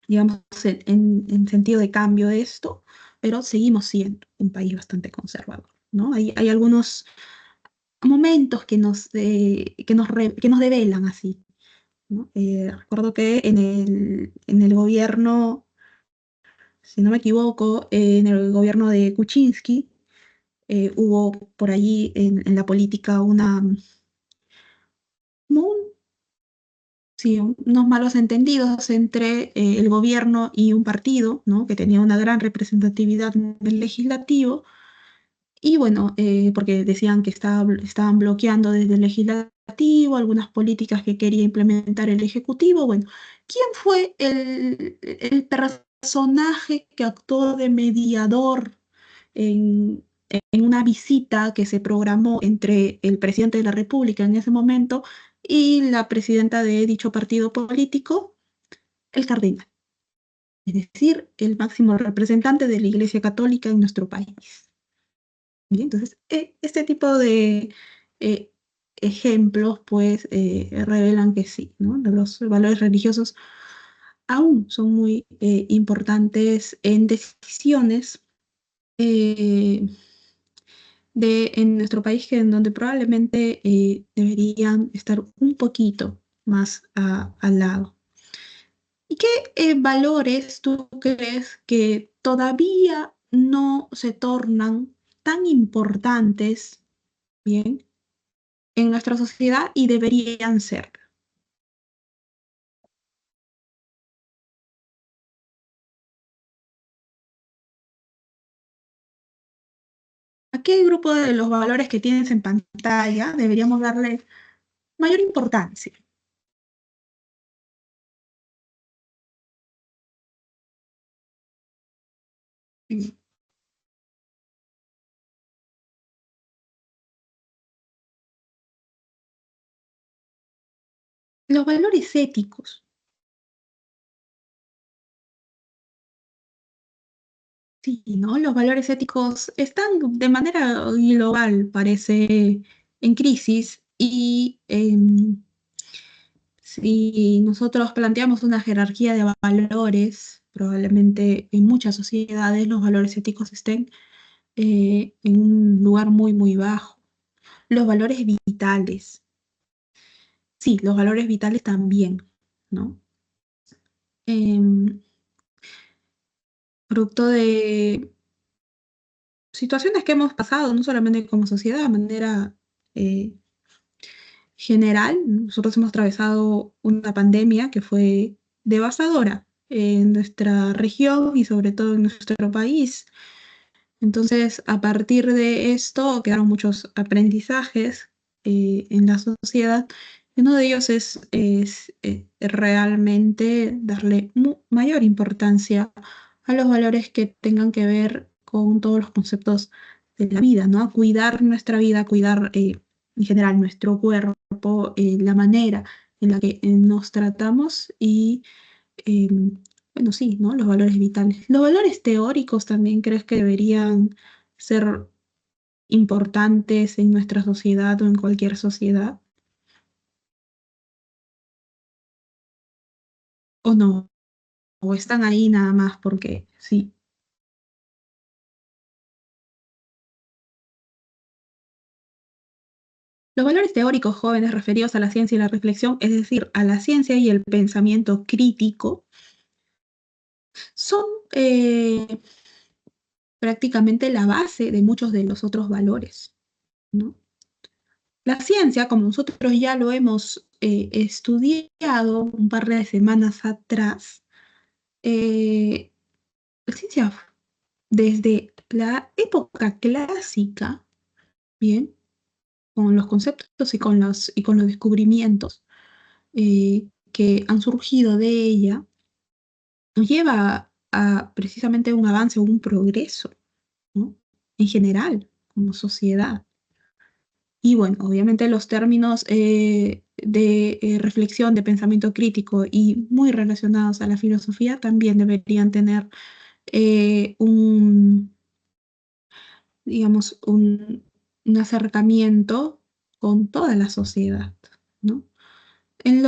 digamos, en sentido de cambio de esto, pero seguimos siendo un país bastante conservador, ¿no? Hay algunos momentos que nos develan así, ¿no? Recuerdo que en el gobierno, si no me equivoco, en el gobierno de Kuczynski, hubo por allí en la política como sí, unos malos entendidos entre el gobierno y un partido, ¿no? Que tenía una gran representatividad en el legislativo, y bueno, porque decían que estaban bloqueando desde el legislativo algunas políticas que quería implementar el ejecutivo. Bueno, ¿quién fue el personaje que actuó de mediador en, en una visita que se programó entre el presidente de la República en ese momento y la presidenta de dicho partido político? El cardenal, es decir, el máximo representante de la Iglesia Católica en nuestro país. Bien, entonces, este tipo de eh, ejemplos, pues, revelan que sí, ¿no? Los valores religiosos aún son muy importantes en decisiones eh, en nuestro país, que en donde probablemente deberían estar un poquito más al lado. ¿Y qué valores tú crees que todavía no se tornan tan importantes, bien, en nuestra sociedad y deberían ser? ¿A qué grupo de los valores que tienes en pantalla deberíamos darle mayor importancia? Mm. Los valores éticos, sí, ¿no? Los valores éticos están de manera global, parece, en crisis, y si nosotros planteamos una jerarquía de valores, probablemente en muchas sociedades los valores éticos estén en un lugar muy, muy bajo. Los valores vitales, sí, los valores vitales también, ¿no? Em, Producto de situaciones que hemos pasado, no solamente como sociedad, de manera eh, general. Nosotros hemos atravesado una pandemia que fue devastadora en nuestra región y sobre todo en nuestro país. Entonces, a partir de esto quedaron muchos aprendizajes en la sociedad, Uno de ellos es realmente darle mayor importancia a los valores que tengan que ver con todos los conceptos de la vida, ¿no? Cuidar nuestra vida, cuidar en general nuestro cuerpo, la manera en la que nos tratamos y, eh, bueno, sí, ¿no? Los valores vitales. Los valores teóricos también crees que deberían ser importantes en nuestra sociedad o en cualquier sociedad, ¿o no? ¿O están ahí nada más porque sí? Los valores teóricos jóvenes referidos a la ciencia y la reflexión, es decir, a la ciencia y el pensamiento crítico, son prácticamente la base de muchos de los otros valores, ¿no? La ciencia, como nosotros ya lo hemos estudiado un par de semanas atrás, la ciencia desde la época clásica, bien, con los conceptos y con los descubrimientos que han surgido de ella, nos lleva a precisamente un avance o un progreso, ¿no? En general, como sociedad. Y bueno, obviamente los términos de reflexión, de pensamiento crítico y muy relacionados a la filosofía también deberían tener un, digamos, un acercamiento con toda la sociedad, ¿no? En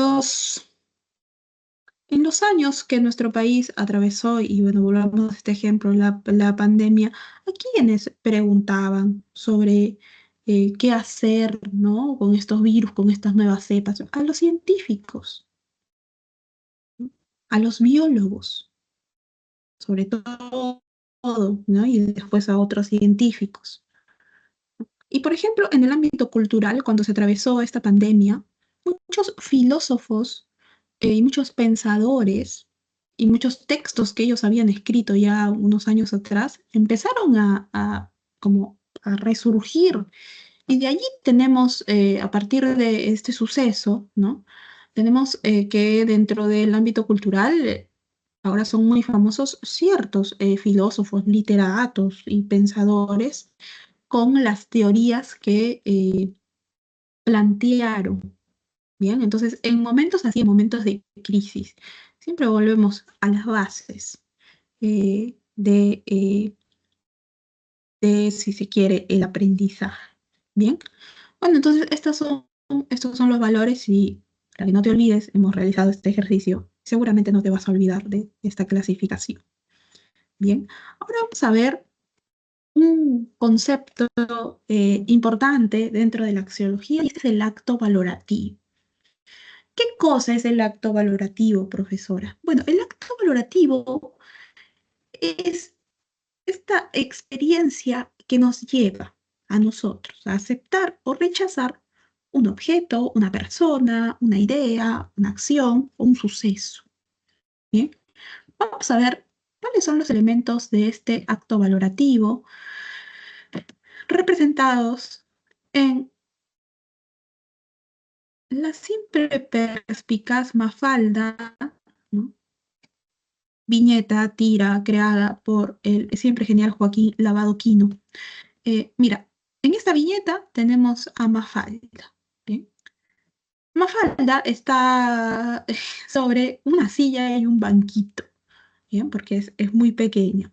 en los años que nuestro país atravesó, y bueno, volvamos a este ejemplo, la pandemia, ¿a quiénes preguntaban sobre qué hacer, ¿no? Con estos virus, con estas nuevas cepas? A los científicos, ¿no? A los biólogos, sobre todo, ¿no? Y después a otros científicos. Y por ejemplo, en el ámbito cultural, cuando se atravesó esta pandemia, muchos filósofos y muchos pensadores y muchos textos que ellos habían escrito ya unos años atrás empezaron como a resurgir. Y de allí tenemos, a partir de este suceso, ¿no? Tenemos que dentro del ámbito cultural ahora son muy famosos ciertos filósofos, literatos y pensadores con las teorías que plantearon. Bien, entonces en momentos así, en momentos de crisis, siempre volvemos a las bases de, si se quiere, el aprendizaje. Bien, bueno, entonces estos son los valores y para que no te olvides, hemos realizado este ejercicio. Seguramente no te vas a olvidar de esta clasificación. Bien, ahora vamos a ver un concepto importante dentro de la axiología y este es el acto valorativo. ¿Qué cosa es el acto valorativo, profesora? Bueno, el acto valorativo es esta experiencia que nos lleva a nosotros a aceptar o rechazar un objeto, una persona, una idea, una acción o un suceso. Bien, vamos a ver cuáles son los elementos de este acto valorativo representados en la siempre perspicaz Mafalda, ¿no? Viñeta, tira, creada por el siempre genial Joaquín Lavado Quino. Mira, en esta viñeta tenemos a Mafalda. ¿Bien? Mafalda está sobre una silla y un banquito, ¿bien? Porque es muy pequeña.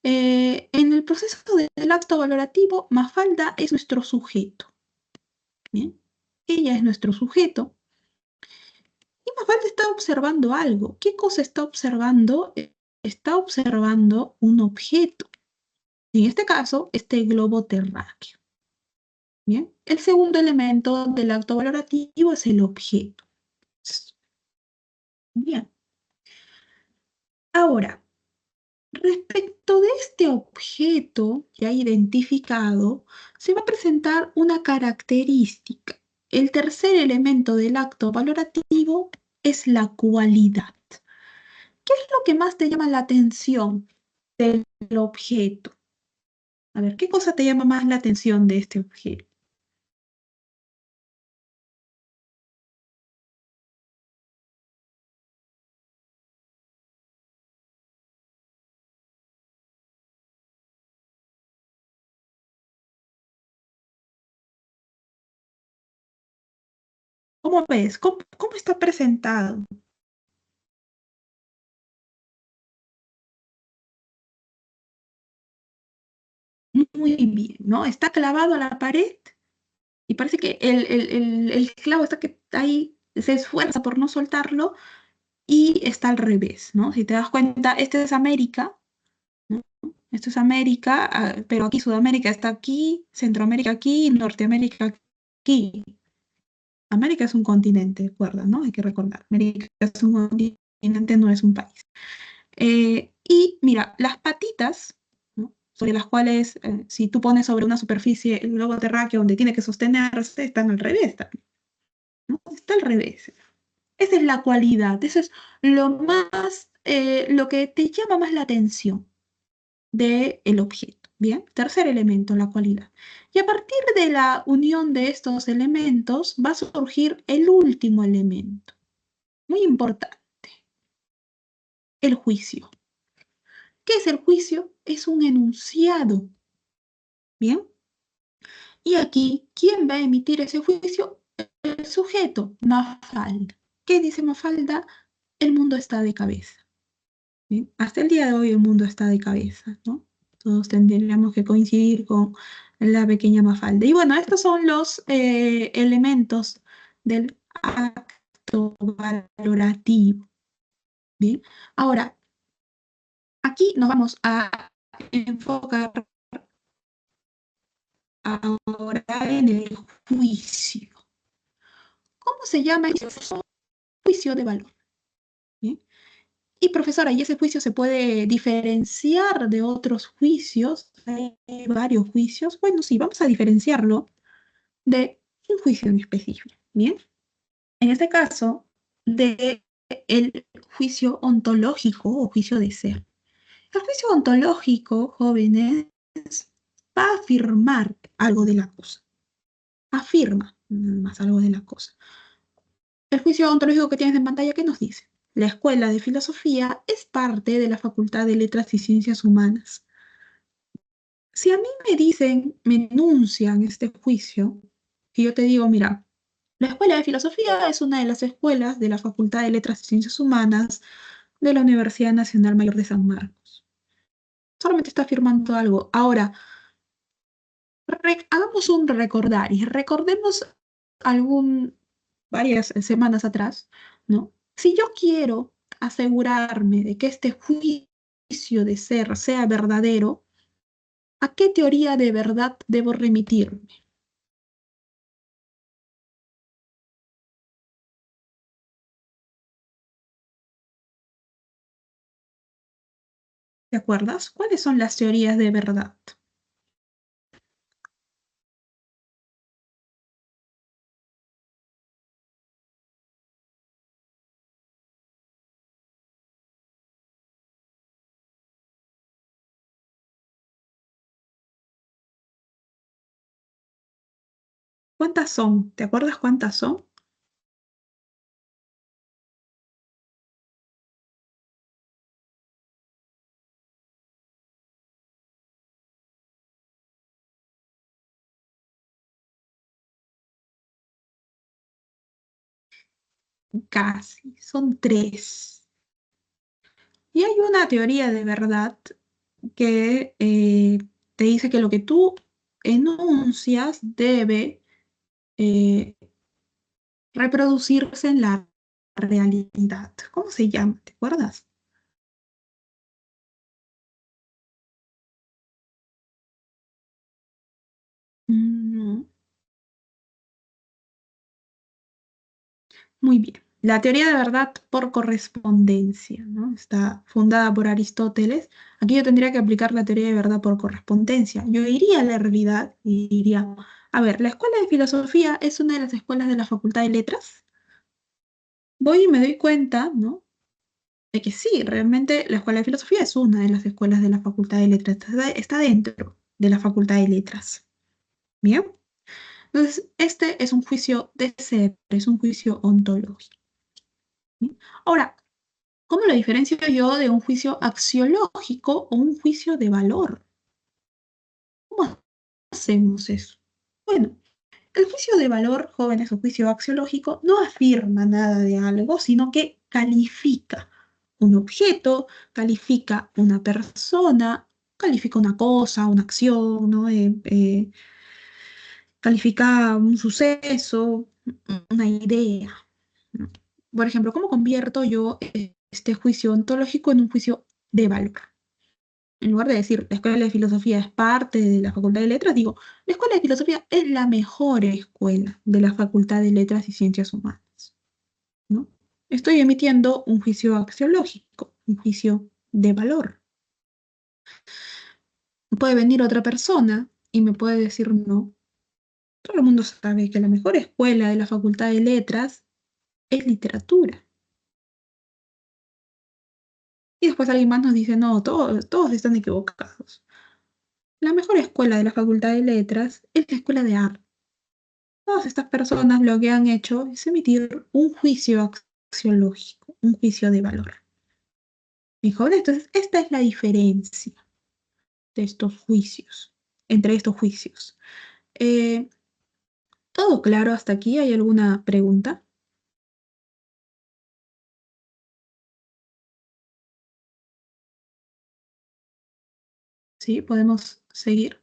En el proceso del acto valorativo, Mafalda es nuestro sujeto. ¿Bien? Ella es nuestro sujeto. Y Mafalda está observando algo. ¿Qué cosa está observando? Está observando un objeto. En este caso, este globo terráqueo. Bien. El segundo elemento del acto valorativo es el objeto. Bien. Ahora, respecto de este objeto ya identificado, se va a presentar una característica. El tercer elemento del acto valorativo es la cualidad. ¿Qué es lo que más te llama la atención del objeto? A ver, ¿qué cosa te llama más la atención de este objeto? ¿Cómo ves? ¿Cómo está presentado? Muy bien, ¿no? Está clavado a la pared y parece que el clavo está que ahí se esfuerza por no soltarlo y está al revés, ¿no? Si te das cuenta, este es América, ¿no? Esto es América, pero aquí Sudamérica está aquí, Centroamérica aquí, Norteamérica aquí. América es un continente, recuerda, ¿no? Hay que recordar. América es un continente, no es un país. Y mira, las patitas, ¿no? Sobre las cuales, si tú pones sobre una superficie el globo terráqueo donde tiene que sostenerse, están al revés también, ¿no? Está al revés. Esa es la cualidad, eso es lo más, lo que te llama más la atención del objeto. Bien, tercer elemento, la cualidad. Y a partir de la unión de estos elementos va a surgir el último elemento, muy importante, el juicio. ¿Qué es el juicio? Es un enunciado. Bien, y aquí, ¿quién va a emitir ese juicio? El sujeto, Mafalda. ¿Qué dice Mafalda? El mundo está de cabeza. ¿Bien? Hasta el día de hoy el mundo está de cabeza, ¿no? Todos tendríamos que coincidir con la pequeña Mafalda. Y bueno, estos son los elementos del acto valorativo. Bien, ahora, aquí nos vamos a enfocar ahora en el juicio. ¿Cómo se llama el juicio de valor? ¿Bien? Y profesora, ¿y ese juicio se puede diferenciar de otros juicios? Hay varios juicios. Bueno, sí, vamos a diferenciarlo de un juicio en específico. Bien, en este caso, de el juicio ontológico o juicio de ser. El juicio ontológico, jóvenes, va a afirmar algo de la cosa. Afirma más algo de la cosa. El juicio ontológico que tienes en pantalla, ¿qué nos dice? La Escuela de Filosofía es parte de la Facultad de Letras y Ciencias Humanas. Si a mí me dicen, me enuncian este juicio, y yo te digo, mira, la Escuela de Filosofía es una de las escuelas de la Facultad de Letras y Ciencias Humanas de la Universidad Nacional Mayor de San Marcos. Solamente está afirmando algo. Ahora, hagamos un recordar y recordemos varias semanas atrás, ¿no? Si yo quiero asegurarme de que este juicio de ser sea verdadero, ¿a qué teoría de verdad debo remitirme? ¿Te acuerdas? ¿Cuáles son las teorías de verdad? ¿Cuántas son? ¿Te acuerdas cuántas son? Casi, son tres. Y hay una teoría de verdad que te dice que lo que tú enuncias debe eh, reproducirse en la realidad. ¿Cómo se llama? ¿Te acuerdas? No. Muy bien. La teoría de verdad por correspondencia, ¿no? Está fundada por Aristóteles. Aquí yo tendría que aplicar la teoría de verdad por correspondencia. Yo iría a la realidad y diría, a ver, la Escuela de Filosofía es una de las escuelas de la Facultad de Letras. Voy y me doy cuenta, ¿no? De que sí, realmente la Escuela de Filosofía es una de las escuelas de la Facultad de Letras. Está dentro de la Facultad de Letras. Bien. Entonces, este es un juicio de ser, es un juicio ontológico. ¿Sí? Ahora, ¿cómo lo diferencio yo de un juicio axiológico o un juicio de valor? ¿Cómo hacemos eso? Bueno, El juicio de valor, jóvenes, o juicio axiológico, no afirma nada de algo, sino que califica un objeto, califica una persona, califica una cosa, una acción, ¿no? Califica un suceso, una idea, ¿no? Por ejemplo, ¿cómo convierto yo este juicio ontológico en un juicio de valor? En lugar de decir la Escuela de Filosofía es parte de la Facultad de Letras, digo, la Escuela de Filosofía es la mejor escuela de la Facultad de Letras y Ciencias Humanas, ¿no? Estoy emitiendo un juicio axiológico, un juicio de valor. Puede venir otra persona y me puede decir no. Todo el mundo sabe que la mejor escuela de la Facultad de Letras es literatura. Y después alguien más nos dice, no, todos están equivocados. La mejor escuela de la Facultad de Letras es la Escuela de Arte. Todas estas personas lo que han hecho es emitir un juicio axiológico, un juicio de valor. Mejor, entonces, esta es la diferencia de estos juicios, entre estos juicios. Eh, ¿Todo claro hasta aquí? ¿Hay alguna pregunta? ¿Sí? ¿Podemos seguir?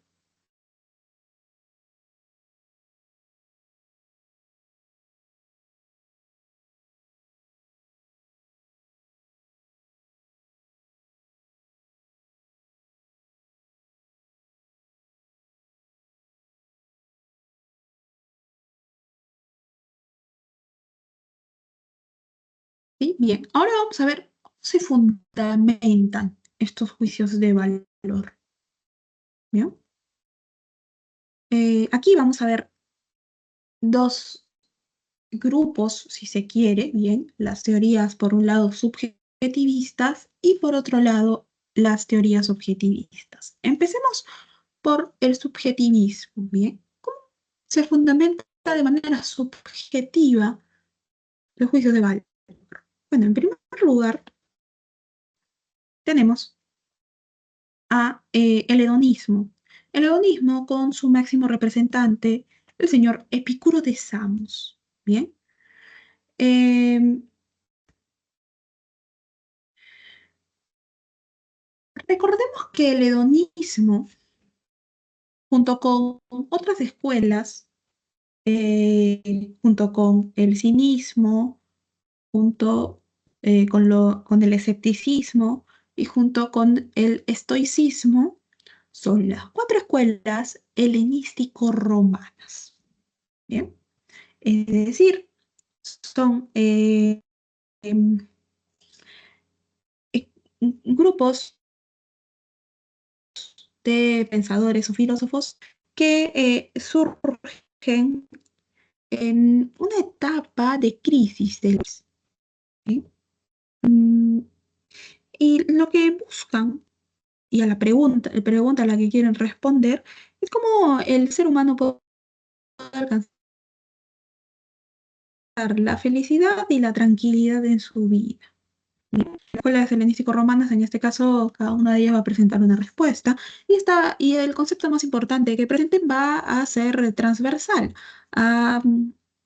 ¿Sí? Bien, ahora vamos a ver cómo se fundamentan estos juicios de valor. ¿Bien? Aquí vamos a ver dos grupos, si se quiere, bien, las teorías por un lado subjetivistas y por otro lado las teorías objetivistas. Empecemos por el subjetivismo, bien. ¿Cómo se fundamenta de manera subjetiva los juicios de valor? Bueno, en primer lugar tenemos el hedonismo. El hedonismo con su máximo representante, el señor Epicuro de Samos, bien. Em, Recordemos que el hedonismo, junto con otras escuelas, junto con el cinismo, junto con el escepticismo y junto con el estoicismo, son las cuatro escuelas helenístico-romanas. ¿Bien? Es decir, son em, eh, grupos de pensadores o filósofos que surgen en una etapa de crisis del ¿sí? Mm, y lo que buscan, y a la pregunta a la que quieren responder, es cómo el ser humano puede alcanzar la felicidad y la tranquilidad en su vida. Las escuelas helenístico-romanas, en este caso, cada una de ellas va a presentar una respuesta, y el concepto más importante que presenten va a ser transversal a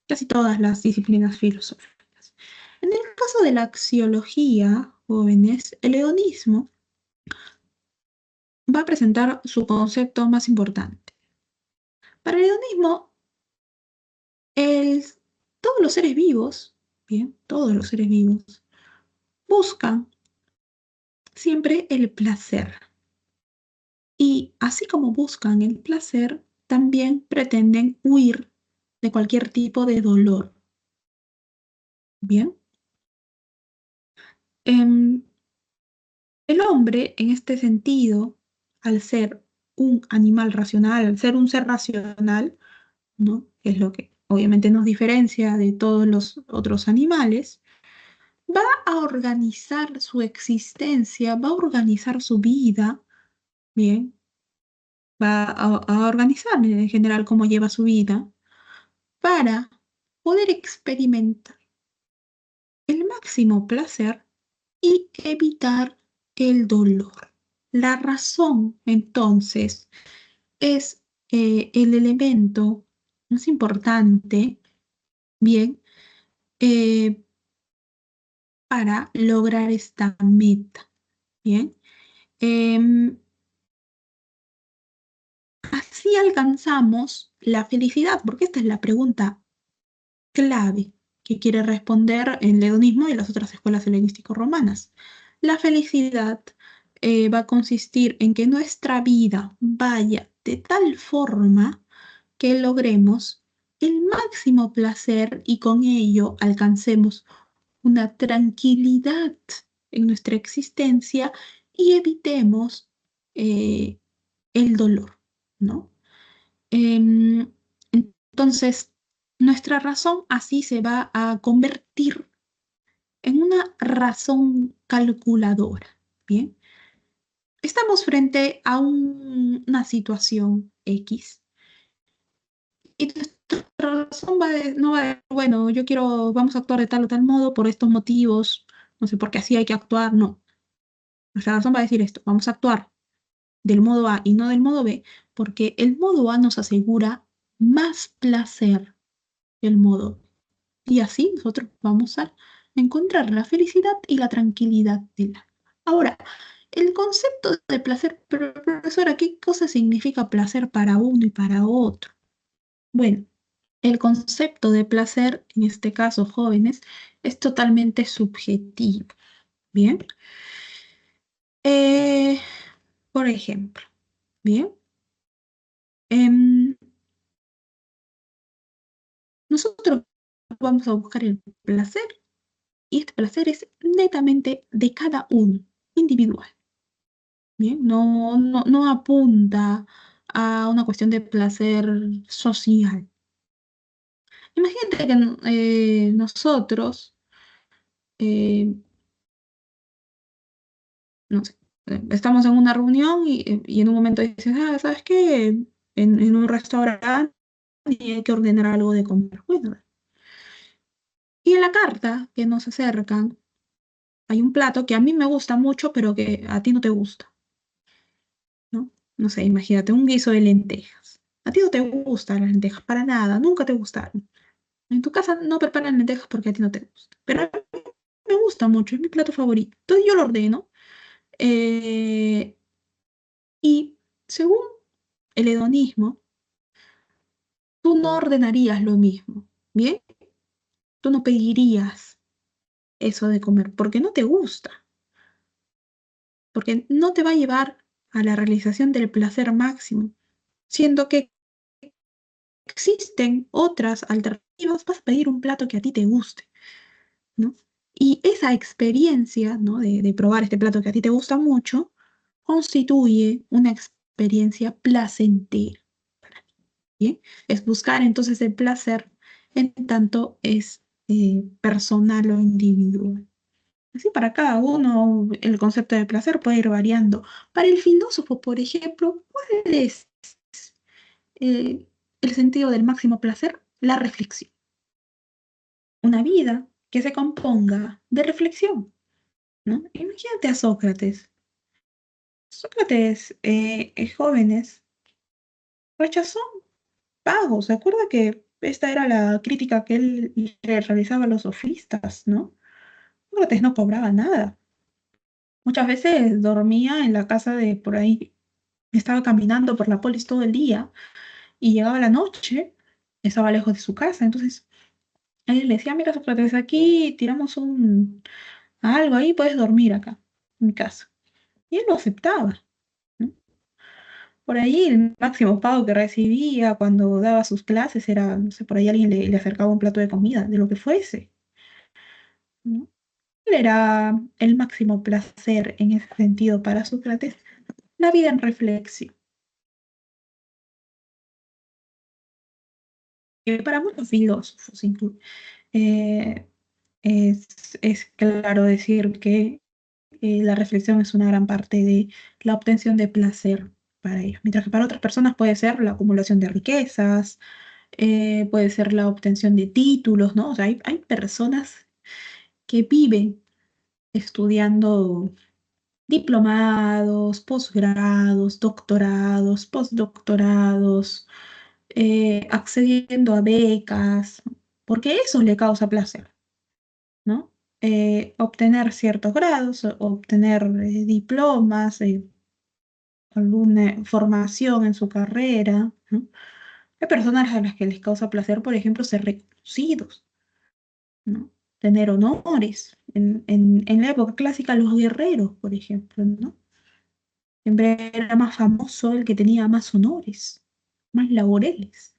casi todas las disciplinas filosóficas. En el caso de la axiología, jóvenes, el hedonismo va a presentar su concepto más importante. Para el hedonismo, el- todos los seres vivos, bien, todos los seres vivos, buscan siempre el placer. Y así como buscan el placer, también pretenden huir de cualquier tipo de dolor. Bien. Em, el hombre, en este sentido, al ser un animal racional, al ser un ser racional, ¿no? Que es lo que obviamente nos diferencia de todos los otros animales, va a organizar su existencia, va a organizar su vida, bien, va a organizar en general cómo lleva su vida para poder experimentar el máximo placer y evitar el dolor. La razón, entonces, es el elemento es importante, bien, eh, para lograr esta meta, bien. Em, Así alcanzamos la felicidad, porque esta es la pregunta clave que quiere responder el hedonismo y las otras escuelas helenístico-romanas. La felicidad va a consistir en que nuestra vida vaya de tal forma que logremos el máximo placer y con ello alcancemos una tranquilidad en nuestra existencia y evitemos eh, el dolor, ¿no? Em, entonces, nuestra razón así se va a convertir en una razón calculadora, ¿bien? Estamos frente a una situación X y nuestra razón no va a decir, bueno, vamos a actuar de tal o tal modo por estos motivos, no sé, porque así hay que actuar, no. Nuestra razón va a decir esto, vamos a actuar del modo A y no del modo B, porque el modo A nos asegura más placer que el modo B. Y así nosotros vamos a encontrar la felicidad y la tranquilidad del alma. Ahora, el concepto de placer, pero profesora, ¿qué cosa significa placer para uno y para otro? Bueno, el concepto de placer, en este caso jóvenes, es totalmente subjetivo. Bien. Eh, por ejemplo, bien, em, nosotros vamos a buscar el placer y este placer es netamente de cada uno, individual. Bien, no apunta a una cuestión de placer social. Imagínate que nosotros, eh, no sé, estamos en una reunión y en un momento dices, ah, ¿sabes qué? En un restaurante y hay que ordenar algo de comer. Bueno, y en la carta que nos acercan hay un plato que a mí me gusta mucho, pero que a ti no te gusta, ¿no? No sé, imagínate un guiso de lentejas. A ti no te gustan las lentejas para nada, nunca te gustaron. En tu casa no preparan lentejas porque a ti no te gusta. Pero a mí me gusta mucho, es mi plato favorito. Entonces yo lo ordeno. eh, y según el hedonismo, tú no ordenarías lo mismo. ¿Bien? Tú no pedirías eso de comer porque no te gusta. Porque no te va a llevar a la realización del placer máximo. Siendo que existen otras alternativas, vas a pedir un plato que a ti te guste, ¿no? Y esa experiencia, ¿no? de probar este plato que a ti te gusta mucho, constituye una experiencia placentera. ¿Bien? Es buscar entonces el placer en tanto es personal o individual. Así para cada uno el concepto de placer puede ir variando. Para el filósofo, por ejemplo, ¿cuál es eh, el sentido del máximo placer? La reflexión. Una vida que se componga de reflexión, ¿no? Imagínate a Sócrates. Sócrates, jóvenes, rechazó pagos. ¿Se acuerda que esta era la crítica que él le realizaba a los sofistas, ¿no? Sócrates no cobraba nada. Muchas veces dormía en la casa de por ahí, estaba caminando por la polis todo el día y llegaba la noche, estaba lejos de su casa. Entonces, él le decía, mira, Sócrates, aquí tiramos algo ahí, puedes dormir acá, en mi casa. Y él lo aceptaba, ¿no? Por ahí el máximo pago que recibía cuando daba sus clases era, no sé, por ahí alguien le acercaba un plato de comida, de lo que fuese, ¿no? ¿Cuál era el máximo placer en ese sentido para Sócrates? La vida en reflexión. Para muchos filósofos incluso, eh, es claro decir que la reflexión es una gran parte de la obtención de placer para ellos, mientras que para otras personas puede ser la acumulación de riquezas, puede ser la obtención de títulos, ¿no? O sea, hay personas que viven estudiando diplomados, posgrados, doctorados, postdoctorados, accediendo a becas, porque eso le causa placer, ¿no? Obtener ciertos grados, obtener diplomas, alguna formación en su carrera, ¿no? Hay personas a las que les causa placer, por ejemplo, ser reconocidos, ¿no? Tener honores. En la época clásica, los guerreros, por ejemplo, ¿no? Siempre era más famoso el que tenía más honores, más laureles.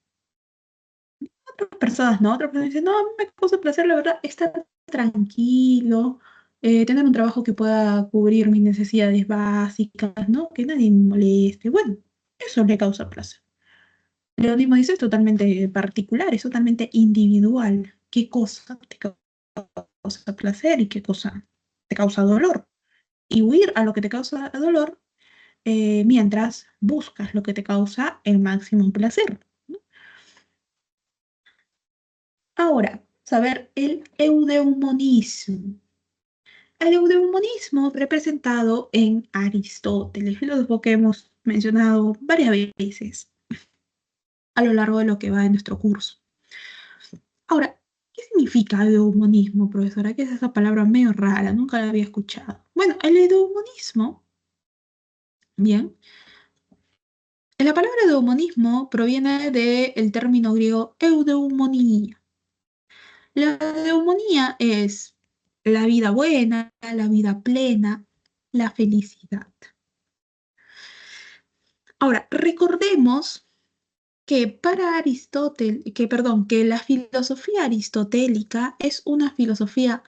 Otras personas no, otras personas dicen, no, a mí me causa placer, la verdad, estar tranquilo, tener un trabajo que pueda cubrir mis necesidades básicas, ¿no? Que nadie me moleste. Bueno, eso le causa placer. Leonismo dice es totalmente particular, es totalmente individual. ¿Qué cosa te causa placer y qué cosa te causa dolor? Y huir a lo que te causa dolor mientras buscas lo que te causa el máximo placer, ¿no? Ahora, saber el eudeumonismo. El eudeumonismo representado en Aristóteles, filósofo que hemos mencionado varias veces a lo largo de lo que va en nuestro curso. Ahora, ¿qué significa eudemonismo, profesora? ¿Qué es esa palabra medio rara? Nunca la había escuchado. Bueno, el eudemonismo, bien, la palabra eudemonismo proviene del término griego eudeumonía. La eudemonía es la vida buena, la vida plena, la felicidad. Ahora, recordemos que para Aristóteles, que la filosofía aristotélica es una filosofía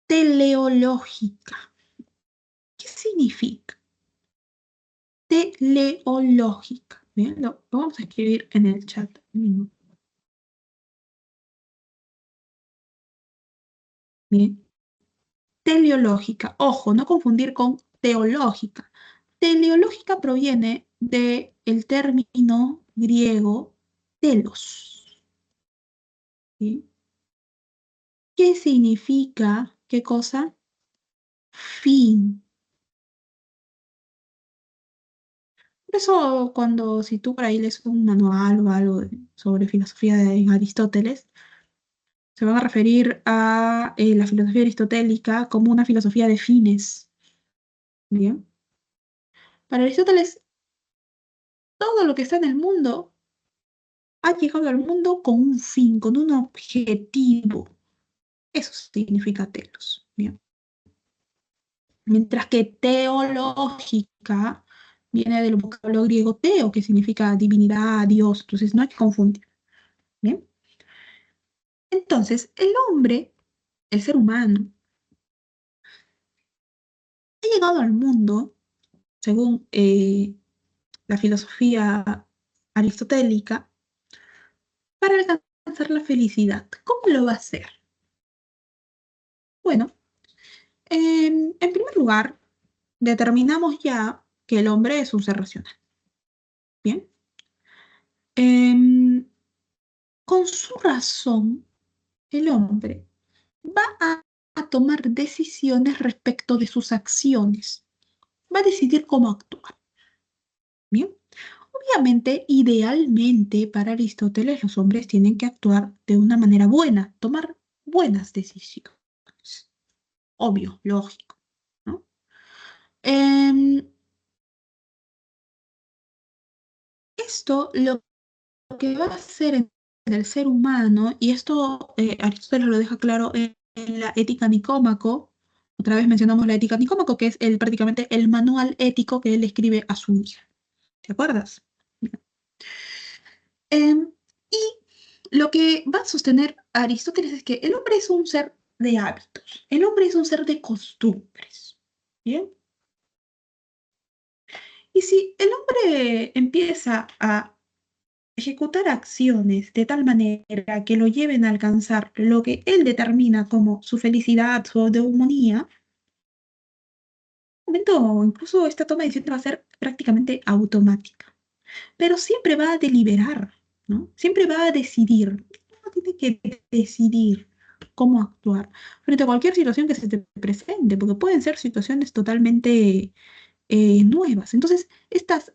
teleológica. ¿Qué significa? Teleológica. Bien, lo vamos a escribir en el chat. Bien. Teleológica. Ojo, no confundir con teológica. Teleológica proviene del término griego telos. ¿Sí? ¿Qué significa? ¿Qué cosa? Fin. Por eso, si tú por ahí lees un manual o algo sobre filosofía de Aristóteles, se van a referir a la filosofía aristotélica como una filosofía de fines. Bien. Para Aristóteles, todo lo que está en el mundo ha llegado al mundo con un fin, con un objetivo. Eso significa telos. Bien. Mientras que teológica viene del vocablo griego teo, que significa divinidad, Dios. Entonces no hay que confundir. Bien. Entonces, el hombre, el ser humano, ha llegado al mundo, según la filosofía aristotélica, para alcanzar la felicidad. ¿Cómo lo va a hacer? Bueno, en primer lugar, determinamos ya que el hombre es un ser racional. Bien. Em, con su razón, el hombre va a tomar decisiones respecto de sus acciones. Va a decidir cómo actuar. Bien. Obviamente, idealmente, para Aristóteles, los hombres tienen que actuar de una manera buena, tomar buenas decisiones. Obvio, lógico, ¿no? Em, esto lo que va a hacer en el ser humano, y esto Aristóteles lo deja claro en la Ética Nicómaco, otra vez mencionamos la Ética Nicómaco, que es prácticamente el manual ético que él escribe a su hija. ¿Te acuerdas? Em, y lo que va a sostener Aristóteles es que el hombre es un ser de hábitos, el hombre es un ser de costumbres. ¿Bien? Y si el hombre empieza a ejecutar acciones de tal manera que lo lleven a alcanzar lo que él determina como su felicidad, su eudemonía, un momento, incluso esta toma de decisión va a ser prácticamente automática. Pero siempre va a deliberar, ¿no? Siempre va a decidir. Uno tiene que decidir cómo actuar frente a cualquier situación que se te presente, porque pueden ser situaciones totalmente nuevas. Entonces, estas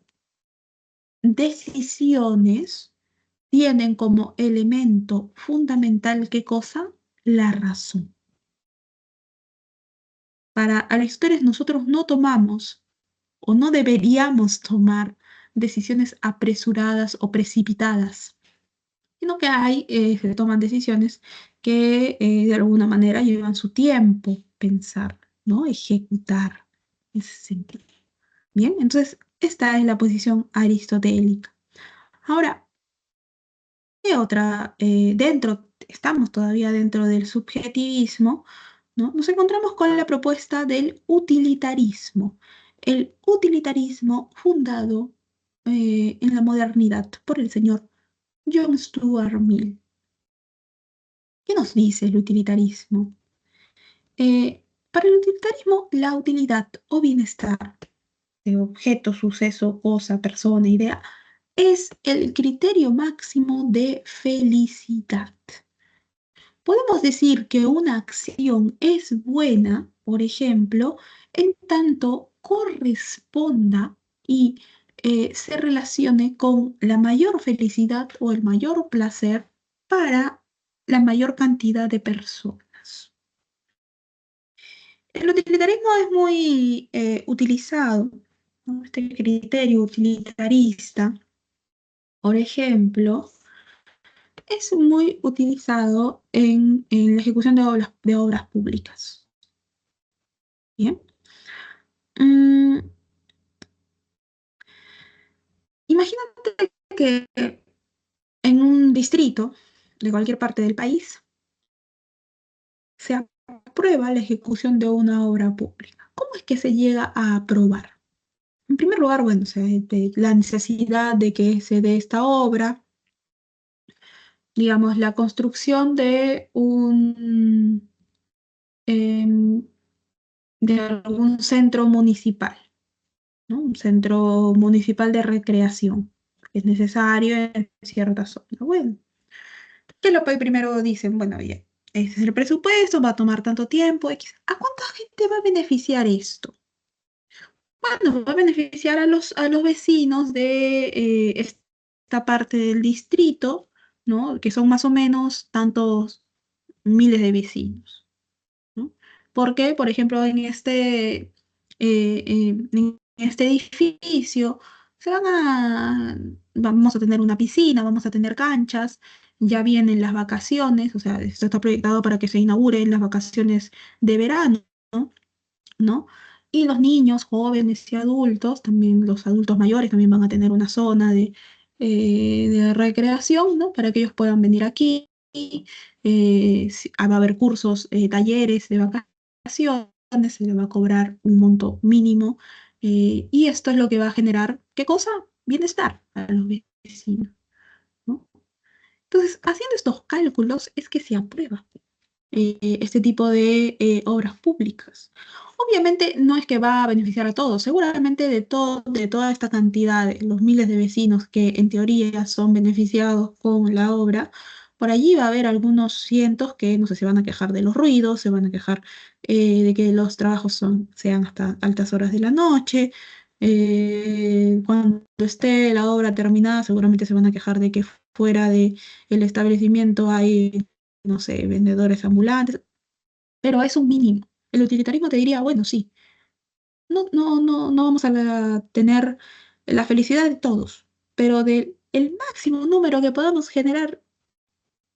decisiones tienen como elemento fundamental, ¿qué cosa? La razón. Para Aristóteles nosotros no tomamos o no deberíamos tomar decisiones apresuradas o precipitadas, sino que se toman decisiones que de alguna manera llevan su tiempo pensar, ¿no? Ejecutar ese sentido. Bien, entonces esta es la posición aristotélica. Ahora, ¿qué otra? Estamos todavía dentro del subjetivismo, ¿no? Nos encontramos con la propuesta del utilitarismo. El utilitarismo fundado en la modernidad por el señor John Stuart Mill. ¿Qué nos dice el utilitarismo? Para el utilitarismo, la utilidad o bienestar de objeto, suceso, cosa, persona, idea, es el criterio máximo de felicidad. Podemos decir que una acción es buena, por ejemplo, en tanto corresponda y se relacione con la mayor felicidad o el mayor placer para la mayor cantidad de personas. El utilitarismo es muy utilizado, ¿no? Este criterio utilitarista, por ejemplo, es muy utilizado en la ejecución de obras públicas. Bien. Mm, imagínate que en un distrito de cualquier parte del país se aprueba la ejecución de una obra pública. ¿Cómo es que se llega a aprobar? En primer lugar, bueno, la necesidad de que se dé esta obra, digamos, la construcción em, de algún centro municipal, ¿no? Un centro municipal de recreación, que es necesario en ciertas zonas. Bueno, que lo que primero dicen, bueno, bien, ese es el presupuesto, va a tomar tanto tiempo, X. ¿A cuánta gente va a beneficiar esto? Bueno, va a beneficiar a los vecinos de esta parte del distrito, ¿no? Que son más o menos tantos miles de vecinos, ¿no? Porque, por ejemplo, en este edificio vamos a tener una piscina, vamos a tener canchas, ya vienen las vacaciones, o sea, esto está proyectado para que se inaugure en las vacaciones de verano, ¿no? Y los niños, jóvenes y adultos, también los adultos mayores también van a tener una zona de recreación, ¿no? Para que ellos puedan venir aquí. Va a haber cursos, talleres de vacaciones, se les va a cobrar un monto mínimo. Y esto es lo que va a generar, ¿qué cosa? Bienestar a los vecinos, ¿no? Entonces, haciendo estos cálculos es que se aprueba este tipo de obras públicas. Obviamente no es que va a beneficiar a todos, seguramente de toda esta cantidad, de los miles de vecinos que en teoría son beneficiados con la obra, por allí va a haber algunos cientos que no sé, se van a quejar de los ruidos, se van a quejar de que los trabajos sean hasta altas horas de la noche. Cuando esté la obra terminada, seguramente se van a quejar de que fuera de el establecimiento hay no sé, vendedores ambulantes, pero es un mínimo. El utilitarismo te diría, bueno, sí, no vamos a tener la felicidad de todos, pero del el máximo número que podamos generar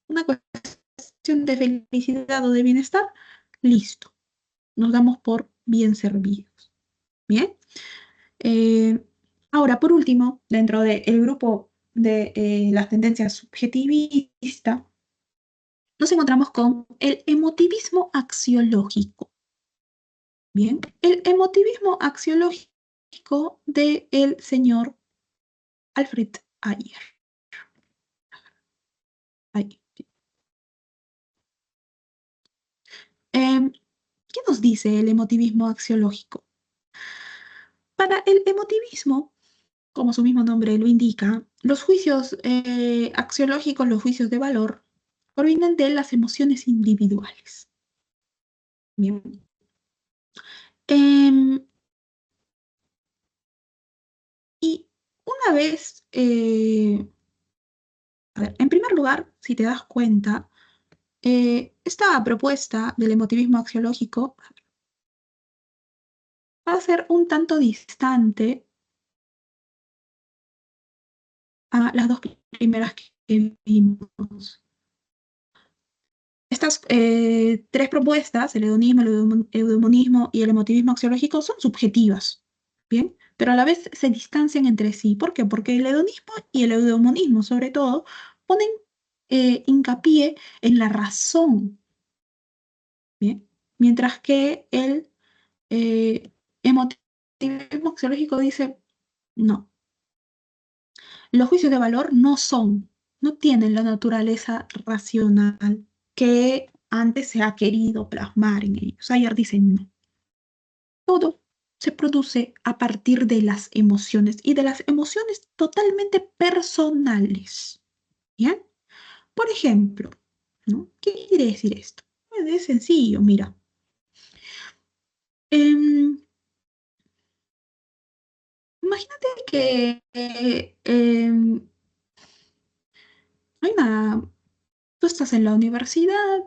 una cuestión de felicidad o de bienestar, listo, nos damos por bien servidos. Bien. Eh, ahora, por último, dentro del grupo de las tendencias subjetivistas, nos encontramos con el emotivismo axiológico. Bien, el emotivismo axiológico del señor Alfred Ayer. Ayer. ¿Qué nos dice el emotivismo axiológico? Para el emotivismo, como su mismo nombre lo indica, los juicios axiológicos, los juicios de valor, provienen de las emociones individuales. Bien. Em, y una vez A ver, en primer lugar, si te das cuenta, esta propuesta del emotivismo axiológico va a ser un tanto distante a las dos primeras que vimos. Estas tres propuestas, el hedonismo, el eudemonismo y el emotivismo axiológico, son subjetivas, ¿bien? Pero a la vez se distancian entre sí. ¿Por qué? Porque el hedonismo y el eudemonismo, sobre todo, ponen hincapié en la razón, ¿bien? Mientras que el emotivismo axiológico dice, no, los juicios de valor no tienen la naturaleza racional que antes se ha querido plasmar en ellos. Ayer dicen no. Todo se produce a partir de las emociones y de las emociones totalmente personales. ¿Bien? Por ejemplo, ¿no? ¿Qué quiere decir esto? Es sencillo, mira. Em, Imagínate que hay una tú estás en la universidad,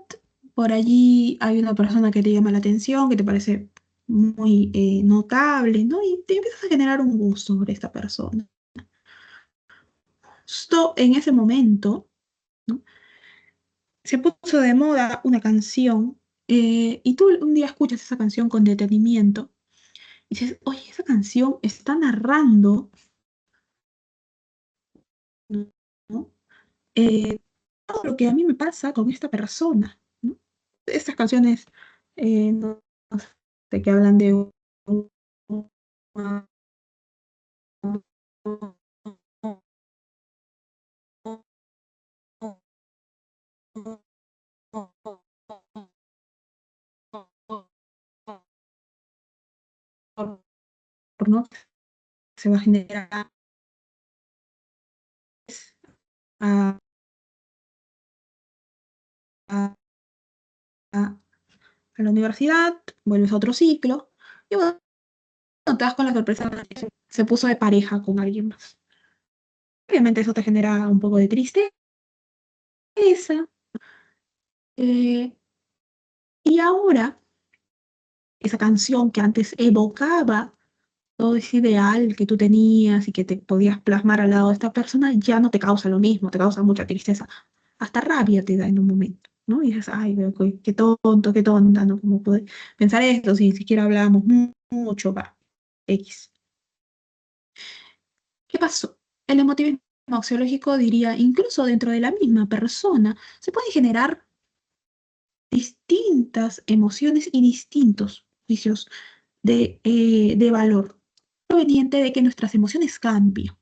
por allí hay una persona que te llama la atención, que te parece muy notable, ¿no? Y te empiezas a generar un gusto por esta persona. Justo en ese momento, ¿no? Se puso de moda una canción y tú un día escuchas esa canción con detenimiento y dices, oye, esa canción está narrando, ¿no? Eh, todo lo que a mí me pasa con esta persona, ¿no? Estas canciones, no sé, que hablan de un- ¿no? Se va a generar a, a- a- a la universidad, vuelves a otro ciclo y bueno, te das con la sorpresa de que se puso de pareja con alguien más. Obviamente eso te genera un poco de tristeza. eh, y ahora, esa canción que antes evocaba todo ese ideal que tú tenías y que te podías plasmar al lado de esta persona, ya no te causa lo mismo, te causa mucha tristeza. Hasta rabia te da en un momento, ¿no? Y dices, ay, pero qué tonto, qué tonta, ¿no? ¿Cómo puede pensar esto si ni siquiera hablamos mucho, va, X. ¿Qué pasó? El emotivismo axiológico diría, incluso dentro de la misma persona, se pueden generar distintas emociones y distintos juicios de valor, proveniente de que nuestras emociones cambian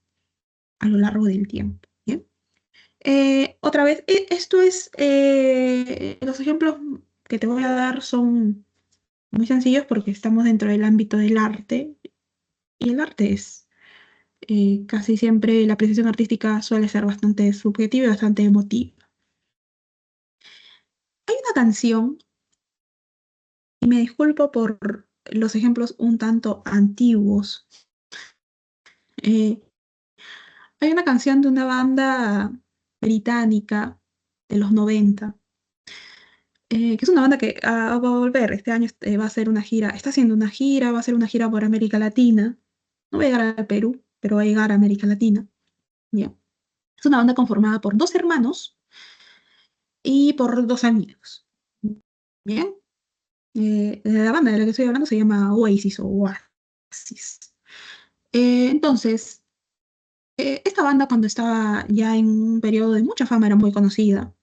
a lo largo del tiempo. ¿Bien? Otra vez, esto es, los ejemplos que te voy a dar son muy sencillos porque estamos dentro del ámbito del arte y el arte es casi siempre la apreciación artística suele ser bastante subjetiva y bastante emotiva. Hay una canción, y me disculpo por los ejemplos un tanto antiguos, eh, hay una canción de una banda británica de los 90, que es una banda que va a volver. Este año va a hacer una gira, está haciendo una gira, va a hacer una gira por América Latina. No va a llegar al Perú, pero va a llegar a América Latina. Bien. Es una banda conformada por dos hermanos y por dos amigos. Bien. La banda de la que estoy hablando se llama Oasis o Oasis. Entonces, esta banda cuando estaba ya en un periodo de mucha fama era muy conocida.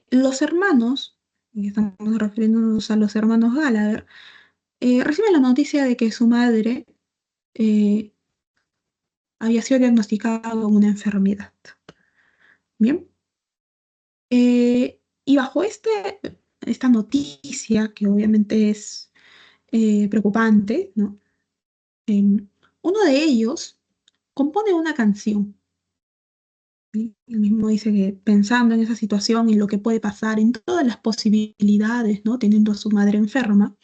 Los hermanos, y estamos refiriéndonos a los hermanos Gallagher, reciben la noticia de que su madre eh, había sido diagnosticada con una enfermedad. Bien. Y bajo esta noticia, que obviamente es preocupante, ¿no? Uno de ellos compone una canción. ¿Sí? Él mismo dice que pensando en esa situación y lo que puede pasar, en todas las posibilidades, ¿no? Teniendo a su madre enferma,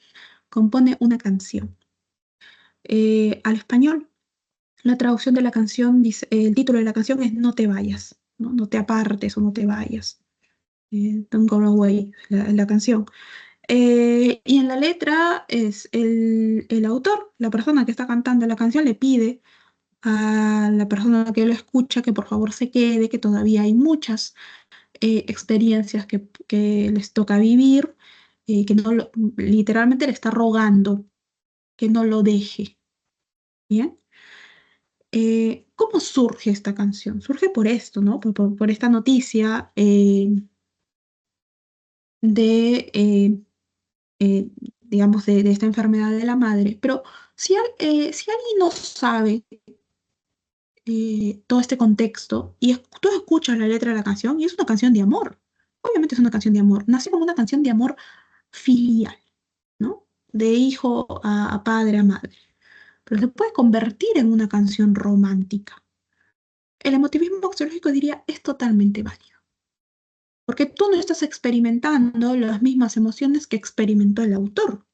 compone una canción al español. La traducción de la canción dice, el título de la canción es No te vayas, ¿no? No te apartes o no te vayas. Don't Go Away, la canción. Y en la letra es el autor, la persona que está cantando la canción, le pide a la persona que lo escucha que por favor se quede, que todavía hay muchas experiencias que les toca vivir, que no literalmente le está rogando que no lo deje. ¿Bien? ¿Cómo surge esta canción? Surge por esto, ¿no? Por esta noticia de, eh, digamos, de esta enfermedad de la madre. Pero si alguien no sabe todo este contexto y tú escuchas la letra de la canción y es una canción de amor, obviamente es una canción de amor, nació como una canción de amor filial, ¿no? De hijo a padre a madre, pero se puede convertir en una canción romántica. El emotivismo axiológico diría es totalmente válido, porque tú no estás experimentando las mismas emociones que experimentó el autor.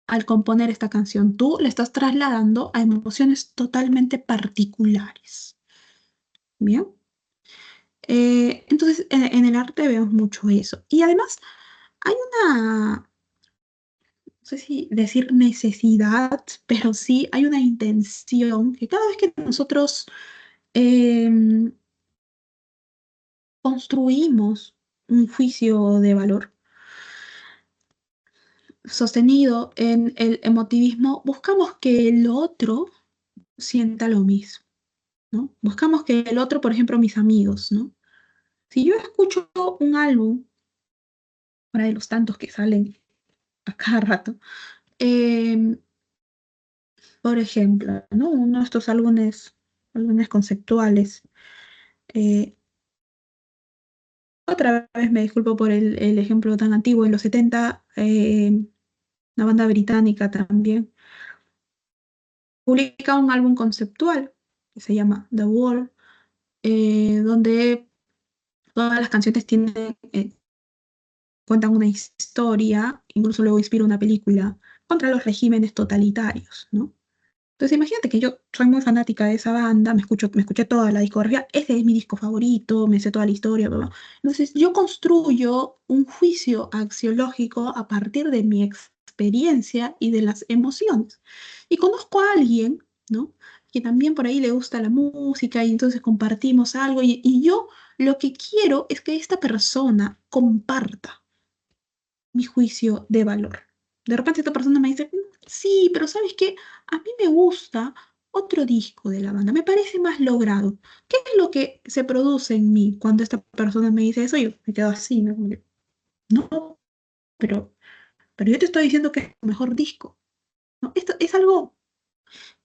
Al componer esta canción, tú le estás trasladando a emociones totalmente particulares. Bien. Entonces, en el arte vemos mucho eso. Y además, hay una, no sé si decir necesidad, pero sí hay una intención que cada vez que nosotros em, construimos un juicio de valor sostenido en el emotivismo, buscamos que el otro sienta lo mismo, ¿no? Buscamos que el otro, por ejemplo, mis amigos, ¿no? Si yo escucho un álbum, para de los tantos que salen a cada rato, em, por ejemplo, ¿no? Uno de estos álbumes conceptuales. eh, Otra vez me disculpo por el ejemplo tan antiguo, en los 70, una banda británica también publica un álbum conceptual que se llama The Wall, donde todas las canciones cuentan una historia, incluso luego inspira una película contra los regímenes totalitarios, ¿no? Entonces imagínate que yo soy muy fanática de esa banda, me escuché toda la discografía, ese es mi disco favorito, me sé toda la historia, bla, bla. Entonces yo construyo un juicio axiológico a partir de mi experiencia y de las emociones. Y conozco a alguien, ¿no? Que también por ahí le gusta la música y entonces compartimos algo y yo lo que quiero es que esta persona comparta mi juicio de valor. De repente esta persona me dice, sí, pero ¿sabes qué? A mí me gusta otro disco de la banda, me parece más logrado. ¿Qué es lo que se produce en mí cuando esta persona me dice eso? Yo me quedo así, ¿no? Como que, no, pero, pero yo te estoy diciendo que es el mejor disco, ¿no? Esto es algo